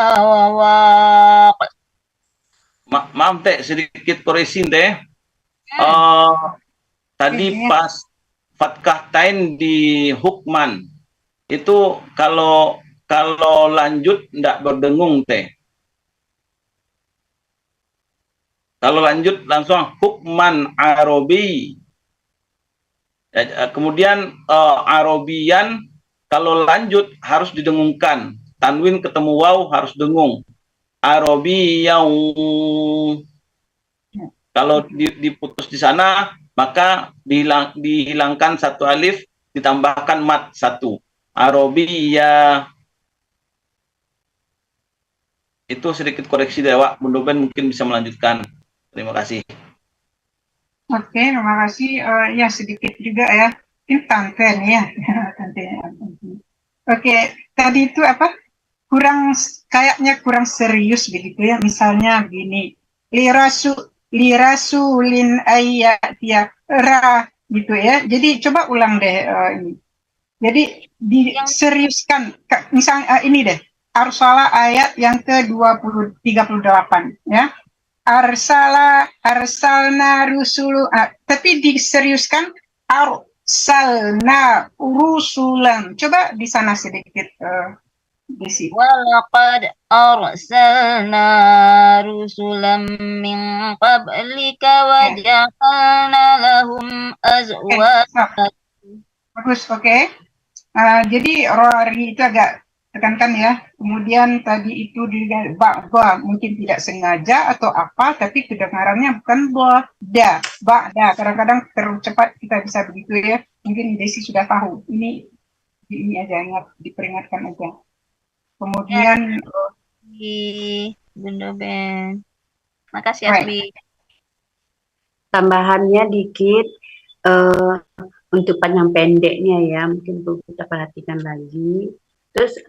واق. Maaf Teh, sedikit koreksi Teh. Tadi pas fatkah tain di hukman itu kalau lanjut ndak berdengung Teh. Kalau lanjut langsung hukman Arabi. Kemudian Arabian kalau lanjut harus didengungkan. Tanwin ketemu waw harus dengung. Arabi yang kalau diputus di sana maka dihilangkan satu alif ditambahkan mat satu. Arabi ya. Itu sedikit koreksi Dewa. Mudah-mudahan mungkin bisa melanjutkan. Terima kasih. Oke, terima kasih. Ya sedikit juga ya. Ini Tanten ya. Oke, tadi itu apa? Kayaknya kurang serius begitu ya. Misalnya begini, lirasulin ayatiya ra gitu ya. Jadi coba ulang deh ini. Jadi diseriuskan. Misalnya ini deh. Arsala ayat yang ke-38 ya. Arsalna rusulu, tapi diseriuskan arsalna rusulan. Coba di sana sedikit Desi. Walaqad arsalna rusulan min qablika wa ja'alna lahum azwajan. Bagus, oke. Jadi rori itu agak tekankan ya. Kemudian tadi itu di ba'da mungkin tidak sengaja atau apa, tapi kedengarannya bukan ba'da. Kadang-kadang terlalu cepat kita bisa begitu ya. Mungkin Desi sudah tahu. Ini aja ingat, diperingatkan aja. Kemudian Bunda Ben. Makasih Asbi. Tambahannya dikit untuk panjang pendeknya ya, mungkin perlu kita perhatikan lagi. Terus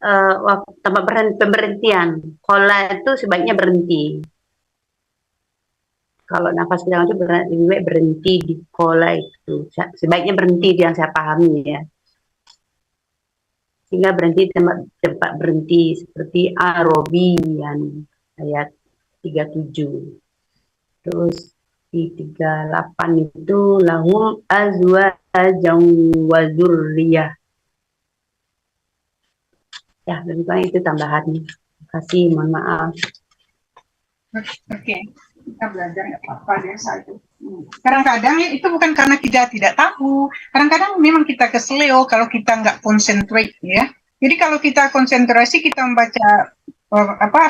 tempat pemberhentian, kola itu sebaiknya berhenti. Kalau nafas kita itu berhenti di kola itu, sebaiknya berhenti yang saya pahami ya. Sehingga berhenti tempat berhenti seperti Arabian ayat 37. Terus di 38 itu lahum azwajun wa dzurriyyah. Ya, lebih kurang itu tambahannya. Terima kasih, mohon maaf. Oke, kita belajar nggak apa-apa deh saat itu. Kadang-kadang itu bukan karena kita tidak tahu. Kadang-kadang memang kita keseleo kalau kita nggak concentrate ya. Jadi kalau kita konsentrasi kita membaca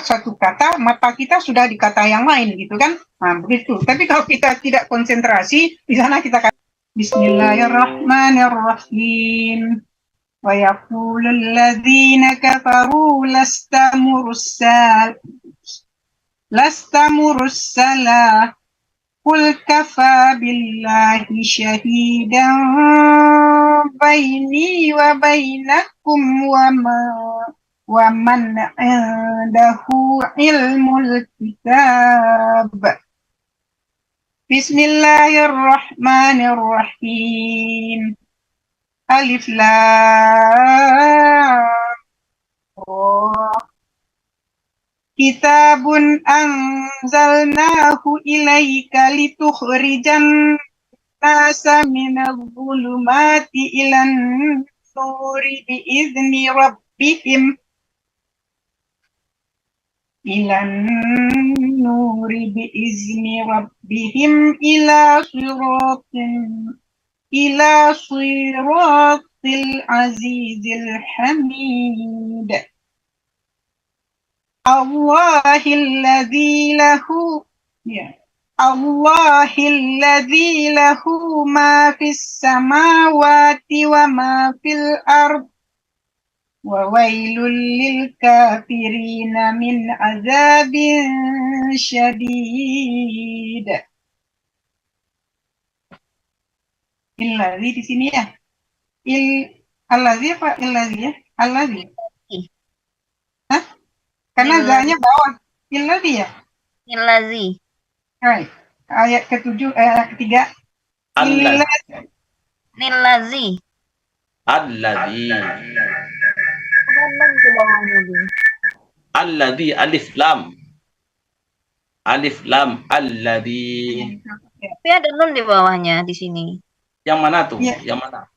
suatu kata, mata kita sudah di kata yang lain gitu kan. Nah, begitu. Tapi kalau kita tidak konsentrasi, di sana kita kata Bismillahirrahmanirrahim. Wa yaqulul ladzina kafaru lasta mursala qul kafa billahi syahidan baini wa bainakum wa man indahu ilmul kitab. Bismillahirrahmanirrahim. Alif lam ra. Kitabun anzalnahu ilaika litukhrijan nasa minadh dhulumati ilan nuri biizni rabbihim ila siratil azizil hamid. Allahilladzi lahu ma fis samawati wa ma fil ard wa wailul lil kafirina min azabin syadid. Illadzi di sini ya. Allazi apa illazi ya? Allazi. Hah? Karena zanya bawah. Illadzi ya? Nilazi. Right. Ayat ke-7, ketiga. Nilazi. Alladzi. Nun ke bawahnya, Bu. Alladzi alif lam. Alif lam alladzi. Tapi ada nun di bawahnya di sini. Yang mana tuh? Ya. Yang mana?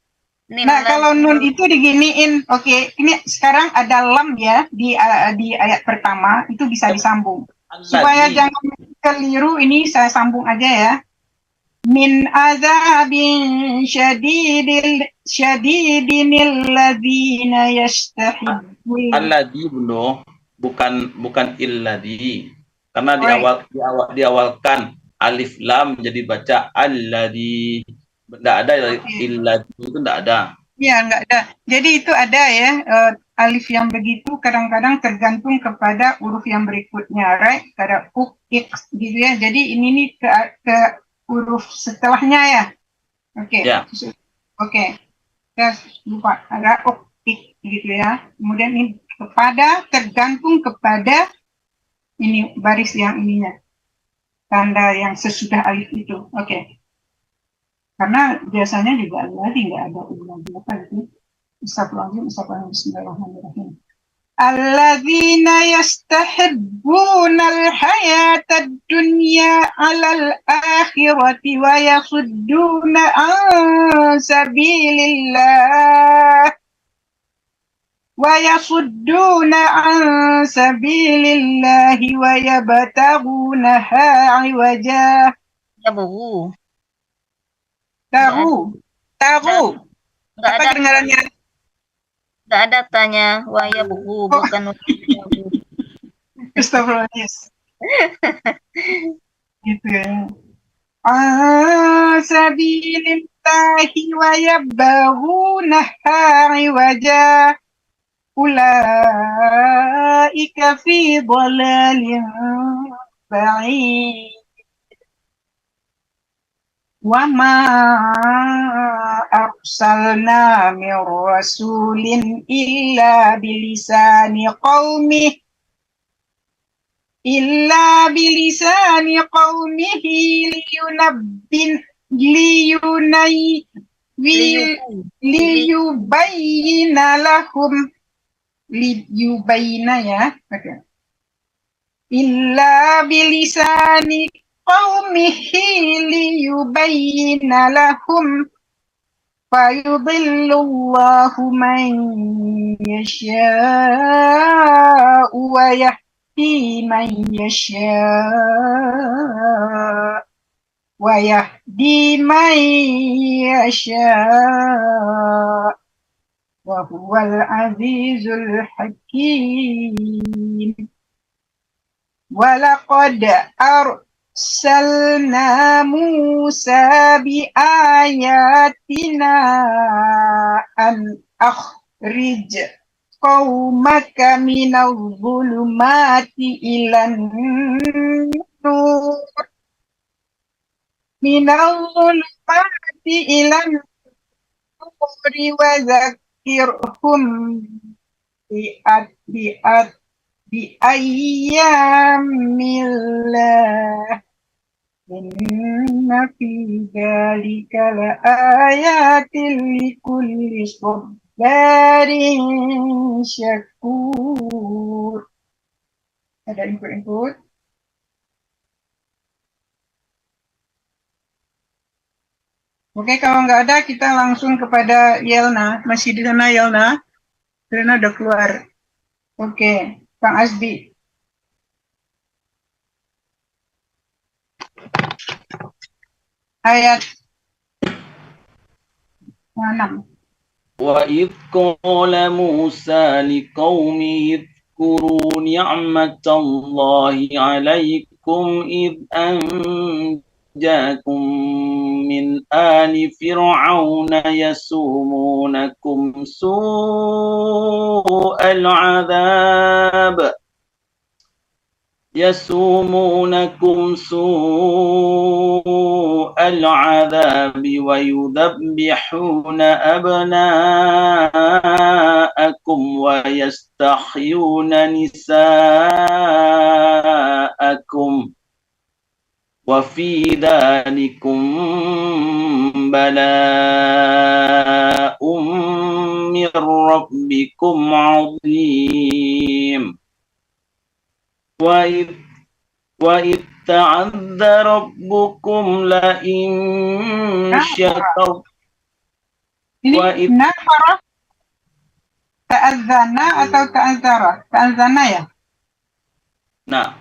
Nah, kalau nun itu diginiin, oke, ini sekarang ada lam ya di ayat pertama, itu bisa disambung. Supaya jangan keliru, ini saya sambung aja ya. Min azabin syadidinil ladzina yastahibbun. Alladzi bunda, bukan illadzi. Karena diawalkan alif lam jadi baca alladzi. Enggak ada illadzi itu enggak ada. Iya, enggak ada. Jadi itu ada ya, alif yang begitu kadang-kadang tergantung kepada huruf yang berikutnya, right? Ada x gitu ya. Jadi ini nih ke huruf setelahnya ya. Oke. Ya. Oke. Saya lupa ada x gitu ya. Kemudian ini tergantung kepada ini baris yang ininya. Tanda yang sesudah alif itu. Oke. Karena biasanya juga lagi nggak ada lagi apa itu. Bismillahirrahmanirrahim. Alladzina yastahibbuna al-hayata ad-dunya 'alal akhirati wa yasudduna an sabilillah wa yabtaghunaha 'iwaja. Ya, Bu. Tahu. Enggak Apa ada. kedengarannya? Enggak ada tanya. Wah, ya, Bu, bukan Astagfirullahaladzim. Gitu ya. Sabilillahi wa yabghunaha 'iwaja. Ulaika fi dhalalin ba'id. Wa ma arsalna min rasulin illa bilisani qaumihi liyubayyina lahum ya. Okay. Illa bilisani qaumihi liyubayyina lahum فيضل الله من يشاء ويهدي من يشاء وهو العزيز الحكيم. ولقد أرسلنا موسى بآياتنا أن أخرج قومك من الظلمات إلى النور وذكرهم بأيام الله إن في ذلك لآيات لكل صبار syakur. Ada input-input? Oke, kalau nggak ada kita langsung kepada Yelna. Masih di sana Yelna? Yelna udah keluar. Oke, Bang Asbi. Ayat 6. وَإِذْ قَالَ مُوسَى لِقَوْمِهِ اذْكُرُوا نِعْمَةَ اللَّهِ عَلَيْكُمْ إِذْ أَنْجَاكُمْ مِنْ آلِ فِرْعَوْنَ يَسُومُونَكُمْ سُوءَ العذاب ويذبحون أبناءكم ويستحيون نساءكم وفي ذلكم بلاء من ربكم عظيم. وإذ تعذ ربكم لئن شكرتم Ini nafara ta'adzana atau ta'azzara? Ta'azzana ya? Nah.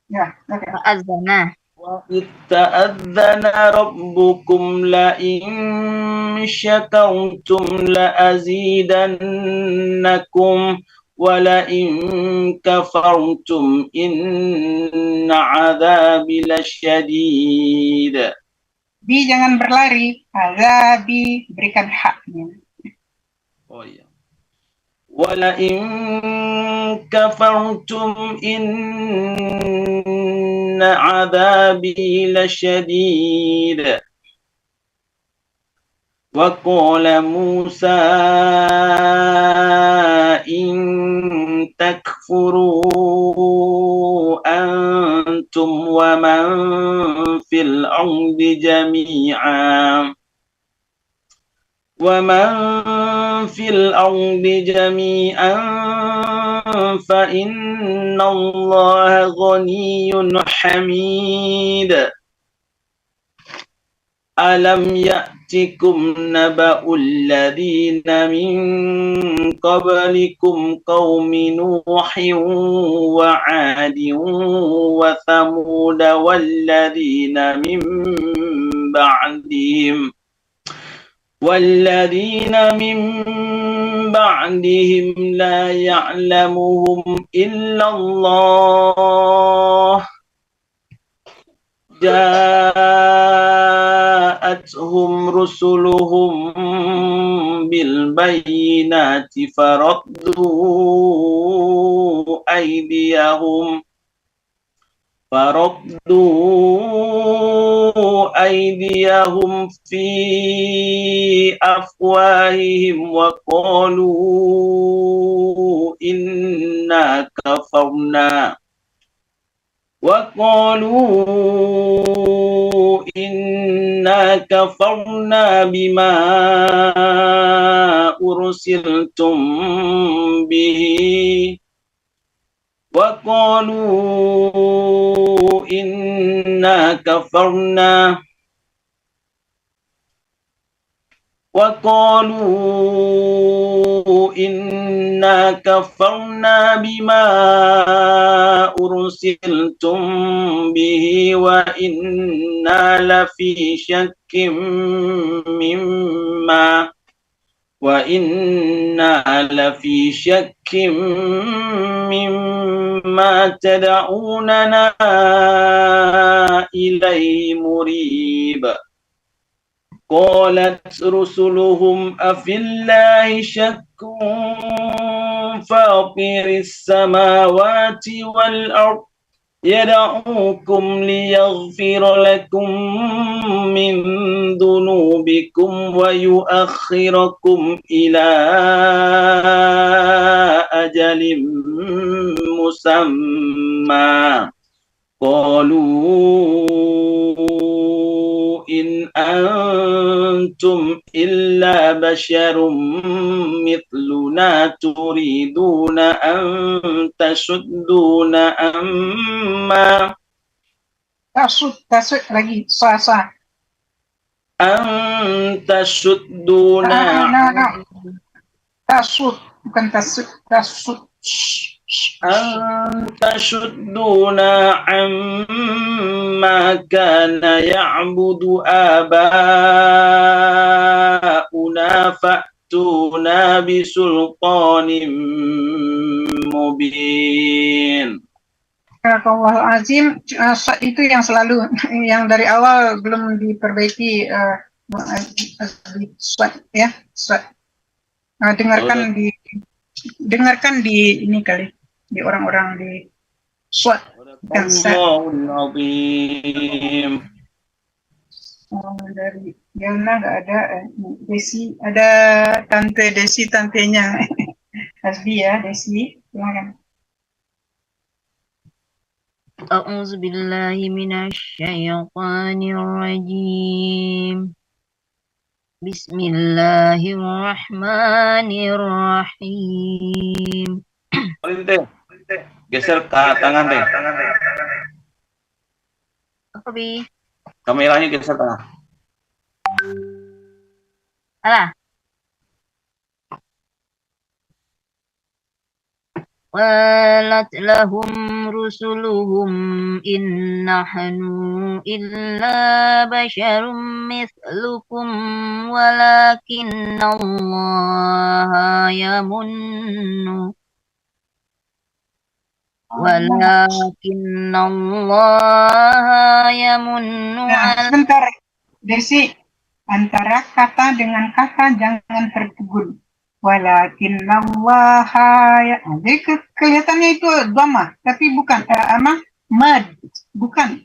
Ya, oke. Azana. وَإِذْ تَأَذَّنَ رَبُّكُمْ لَئِن شَكَرْتُمْ لَأَزِيدَنَّكُمْ وَلَئِن كَفَرْتُمْ إِنَّ عَذَابِي لَشَدِيدٌ. Bi jangan berlari. Azabi berikan haknya. Oh iya. وَلَئِن كَفَرْتُمْ إِنَّ عَذَابِي لَشَدِيدٌ. وَقَالَ مُوسَى إِن تَكْفُرُوا أَنْتُمْ وَمَنْ فِي الْأَرْضِ جميعا فإن الله غني حميد. ألم يأتكم نبأ الذين من قبلكم قوم نوح وعاد وثمود والذين من بعدهم لا يعلمهم إلا الله جاءتهم رسلهم بالبينات فردوا أيديهم في أفواههم وقالوا إنا كفرنا بما أرسلتم به وقالوا إنا كفرنا بما أرسلتم به وإنا لفي شك مما تدعوننا إليه مريب. قالت رسلهم أفي الله شك فاطر السماوات والأرض يدعوكم ليغفر لكم من ذنوبكم ويؤخركم إلى أجل مسمى قالوا إن أنتم إلا بشر مثلنا تريدون أن تشدون عما tasud lagi sa أن تشدون tasud bukan tasud أن تشدون عما كان يعبد آباؤنا فأتونا بسلطان مبين. Allahul Azim, itu yang selalu yang dari awal belum diperbaiki ya. Dengarkan di ini kali di orang-orang di SWAT dan dari Yana nggak ada Desi, ada tante Desi, tantenya Hasbi ya. Desi, silakan. A'udzu billahi minasyaitonir rajim. Bismillahirrahmanirrahim. Geser ke tangan deh. Apa bi? Kameranya geser tengah. Alah. Qalat lahum rusuluhum in nahnu illa basyarum mithlukum walakinnallaha yamunnu Sebentar Desi, antara kata dengan kata jangan tertegun. Walakinnallaha ya. Jadi kelihatannya itu dhamma, tapi bukan mad, bukan.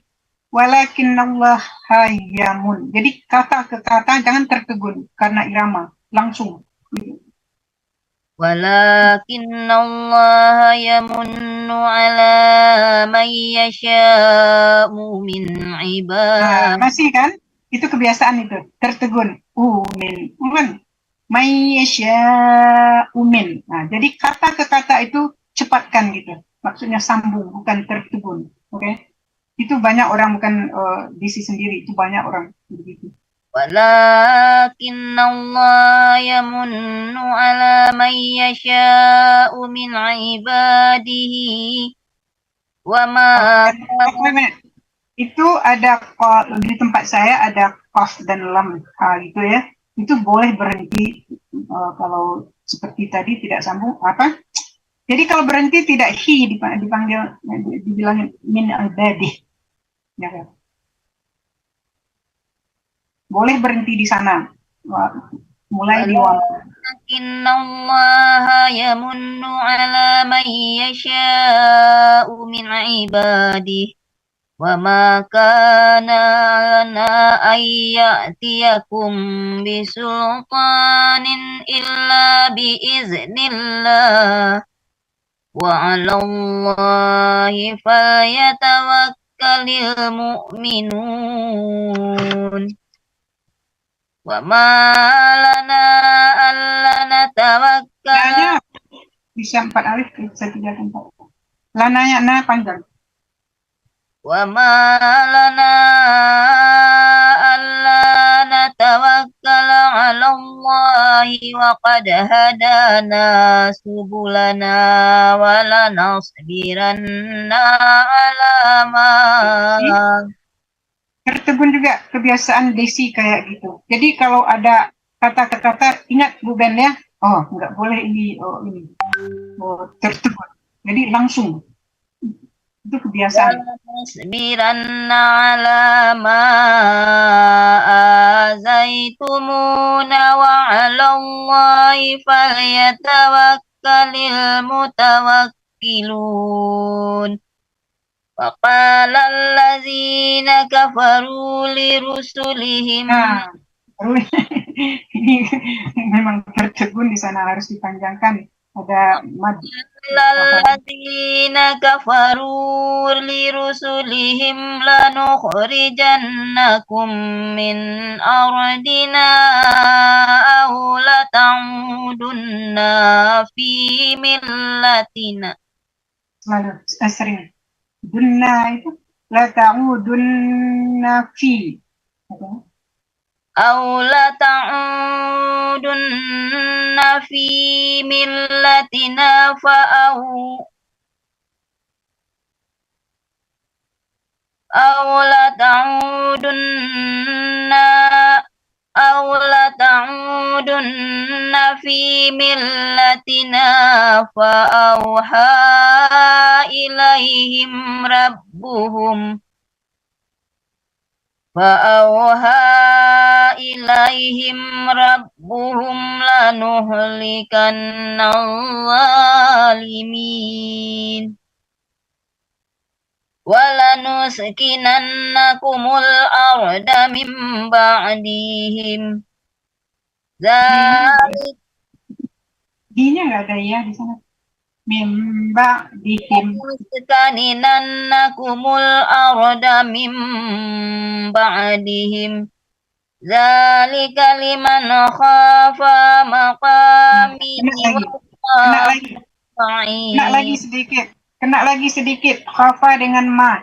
Walakinnallaha yamun. Jadi kata ke kata jangan tertegun karena irama, langsung. Walakinnallaha yamunnu ala man yasha'u min ibad. Masih kan? Itu kebiasaan itu, tertegun. Min. Mayyasha'umin. Nah, jadi kata ke kata itu cepatkan gitu. Maksudnya sambung, bukan tertegun. Oke? Itu banyak orang, bukan Desi sendiri, itu banyak orang begitu. Walakinnallaha yamunnu ala man yasha'u min ibadihi wa ma itu ada di tempat saya ada qaf dan lam gitu ya. Itu boleh berhenti kalau seperti tadi tidak sambung apa. Jadi kalau berhenti tidak dipanggil dibilang min ibadih. Ya kan? Boleh berhenti di sana. Mulai di Walakinnallaha yamunnu ala man yasha'u min ibadihi wa ma kana lana ayyatiyakum bisultanin illa biiznillah wa 'alallahi falyatawakkalul mu'minun wa ma lana alla natawakkal bisa 4 alif bisa 3 tempat. Lananya na panjang. Wa ma lana alla natawakkal 'ala الله وقد هدانا سبلنا ولنصبرن على ما Tertegun juga kebiasaan Desi kayak gitu. Jadi kalau ada kata-kata, ingat Bu Ben ya, oh nggak boleh ini, oh ini, oh tertegun. Jadi langsung, itu kebiasaan. ولنصبرن على ما آذيتمونا وعلى الله فليتوكل المتوكلون وقال الذين كفروا لرسلهم Nah, terus ini memang tertegun di sana harus dipanjangkan. Ada mad. الذين كفروا لرسلهم لنخرجنكم من أرضنا أو لتعودن في ملتنا Selalu sering. Dunna itu la ta'udunna fi. أو لتعودن في ملتنا فأوحى إليهم ربهم لنهلكن الظالمين ولنسكننكم الأرض من بعدهم ذلك Dinya nggak ada ya di sana. Mimba dihim. لنسكننكم الأرض من بعدهم ذلك لمن خاف مقامي Kena lagi sedikit. Kena lagi sedikit. Khafa dengan ma.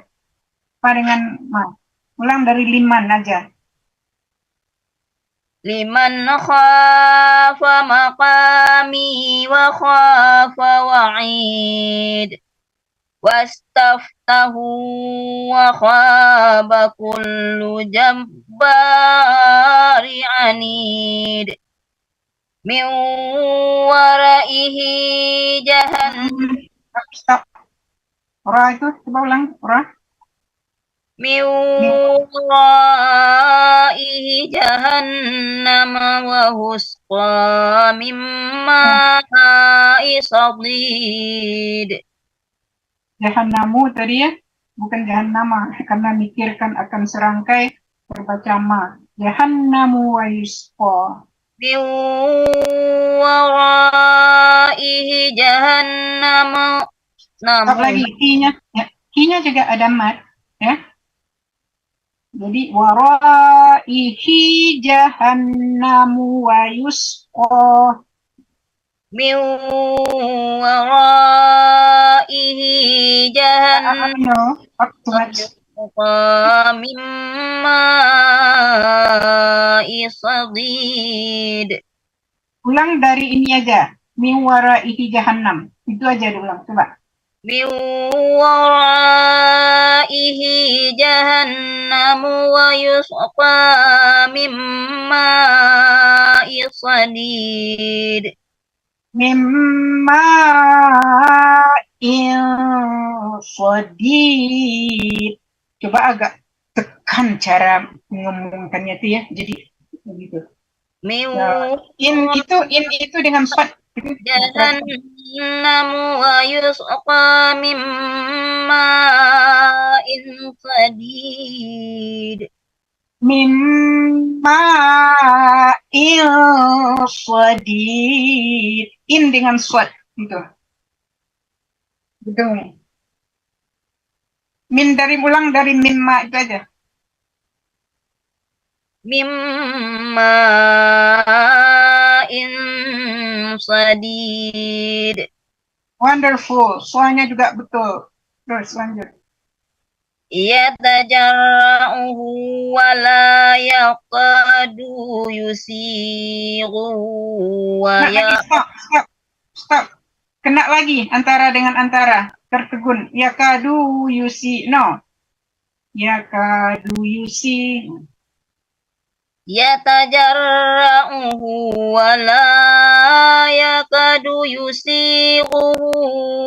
Khafa dengan ma. Ulang dari liman aja. liman khafa maqami wa khafa wa'id wastaftahu wa khaba kullu jabbari anid min waraihi jahannam. Stop. Ora itu coba ulang. Ora. min waraihi jahannam wa husqa min ma'i sadid. Jahannamu tadi ya, bukan jahannama, karena mikirkan akan serangkai berbaca ma. Jahannamu wa yusqa. Min waraihi jahannam. Stop lagi i-nya. Ya, i-nya juga ada mat, ya. Jadi waraihi jahannamu wa yusqa. Min waraihi jahannam No, too much. min ma'i sadid. Ulang dari ini aja. Min waraihi jahannam. Itu aja diulang, coba. Min waraihi jahannam wa yusqa min ma'i sadid. Mimma sadid. Coba agak tekan cara ngomongkannya itu ya. Jadi begitu. Min In itu dengan sad. jahannam wa yusqa min ma'in sadid. Mimma sadid. In dengan sad gitu. Betul. Min dari ulang dari mimma itu aja. Mimma in sadid. Wonderful. Soalnya juga betul. Terus lanjut. يتجرعه ولا يكاد يسيغه Kena lagi, stop. Kena lagi antara dengan antara. Tertegun. Yakadu yusi, no. Yakadu yusi. يتجرعه ولا يكاد يسيغه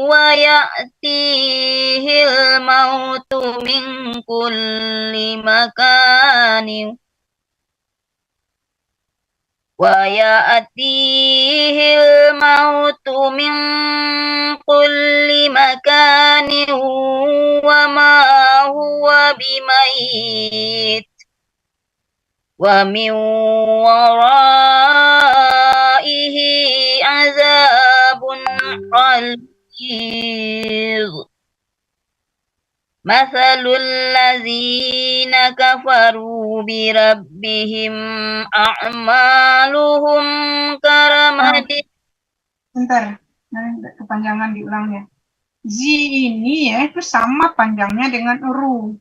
ويأتيه الموت من كل مكان وما هو بميت ومن ورائه عذاب غليظ مثل الذين كفروا بربهم أعمالهم كرماد. Bentar, kepanjangan diulangnya. Zi ini ya itu sama panjangnya dengan ru.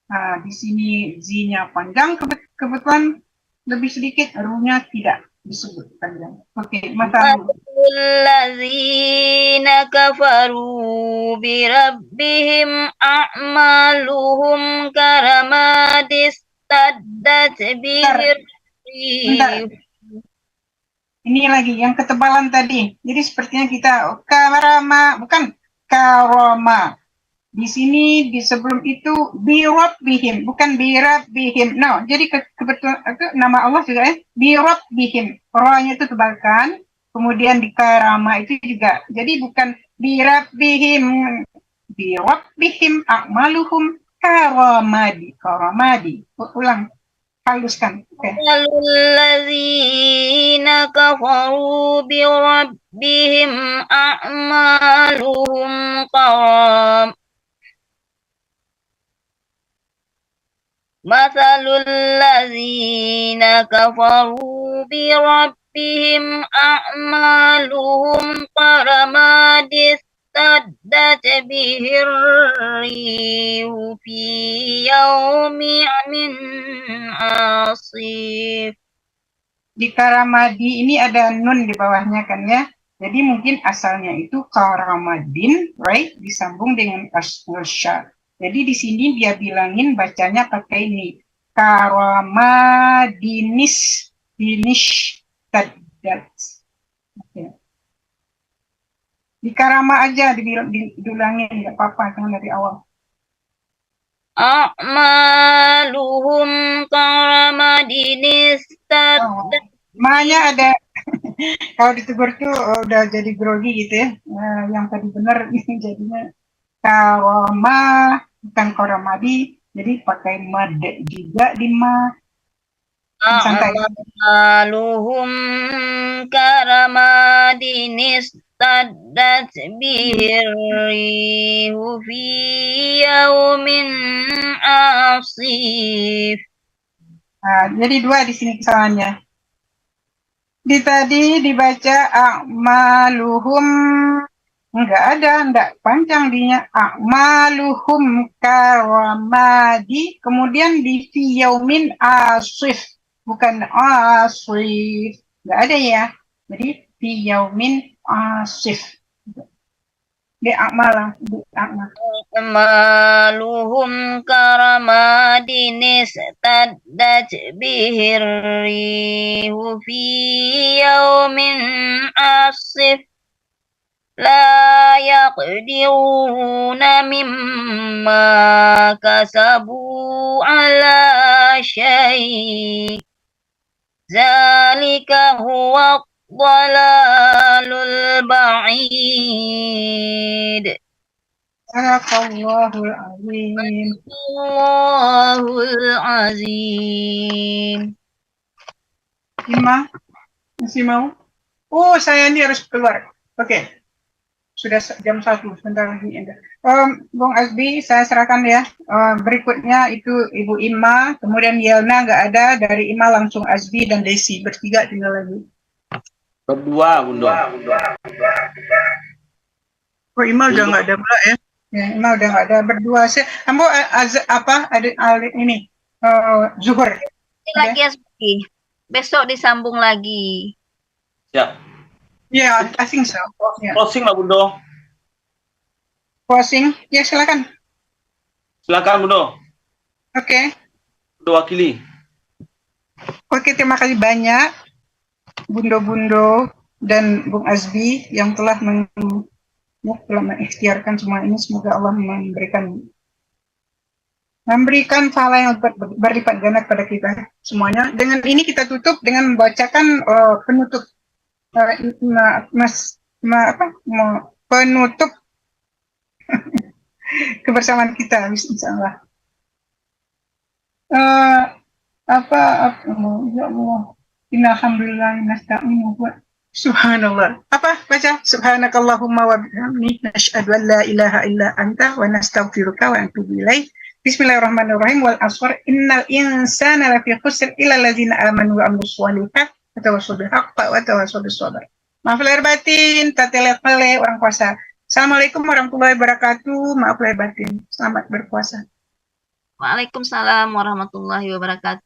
Nah, di sini Z-nya panjang, kebetulan lebih sedikit, ru-nya tidak disebut panjang. Oke, matalu. Allazina kafaru birabbihim a'maluhum karamadis taddat bihir. Ini lagi yang ketebalan tadi. Jadi sepertinya kita bukan karama. Di sini di sebelum itu birabbihim, bukan birabbihim. No, jadi kebetulan itu nama Allah juga ya, birabbihim. Ra-nya itu tebalkan, kemudian di karama itu juga. Jadi bukan birabbihim, birabbihim a'maluhum karamadi. Ulang, haluskan. Allazina kafaru birabbihim a'maluhum Mathalul ladzina kafaru birabbihim a'maluhum karamadis taddat bihir rihu fi yaumin asif. Di karamadi ini ada nun di bawahnya kan ya. Jadi mungkin asalnya itu karamadin, right? Disambung dengan asya. Jadi di sini dia bilangin bacanya pakai ini karamadinis taddat. Okay. Di karama aja diulangin nggak apa-apa kan dari awal. A'maluhum karamadinis taddat. Makanya ada kalau ditegur tuh udah jadi grogi gitu ya. Yang tadi benar jadinya karama bukan koramadi, jadi pakai mad juga di ma. Santai. A'maluhum karamadinis taddat bihirrihu fi yaumin asif. Nah, jadi dua di sini kesalahannya. Di tadi dibaca a'maluhum enggak panjang dinya a'maluhum karamadi, kemudian di fi yaumin asif, bukan asif, enggak ada ya. Jadi fi yaumin asif. Di a'maluhum karamadinis taddat bihirrihu fi yaumin asif la yaqdiruna mimma kasabu ala syai' zalika huwa dhalalul ba'id. Allahul azim. Allahul azim. Ima, masih mau? Oh, saya ini harus keluar. Oke. Sudah jam 1, sebentar lagi. Bung Azbi, saya serahkan ya. Berikutnya itu Ibu Ima, kemudian Yelna nggak ada, dari Ima langsung Azbi dan Desi, bertiga tinggal lagi. Berdua, Bunda. Oh, Ima udah nggak ada pula ya? Ya, Ima udah nggak ada berdua. Ambo ada ini zuhur. Ini lagi SB. Besok disambung lagi. Siap. Ya, I think so. Ya. Closing lah Bundo. Closing. Ya, silakan. Silakan Bundo. Oke. Bundo wakili. Oke, terima kasih banyak Bundo-Bundo dan Bung Azbi yang telah mengikhtiarkan semua ini. Semoga Allah memberikan pahala yang berlipat ganda kepada kita semuanya. Dengan ini kita tutup dengan membacakan penutup penutup kebersamaan kita, insyaallah. Ya Allah, innalhamdulillah nasta'inu wa subhanallah. Baca subhanakallahumma wa bihamdika nasyhadu an la ilaha illa anta wa nastaghfiruka wa natubu ilaik. Bismillahirrahmanirrahim. Wal asr innal insana lafi khusr illa allazina amanu wa amilus sholihat wa tawassaw bil haqqi wa tawassaw bis sabr. Maaf lahir batin, tatele-tele orang puasa. Assalamualaikum warahmatullahi wabarakatuh. Maaf lahir batin. Selamat berpuasa. Waalaikumsalam warahmatullahi wabarakatuh.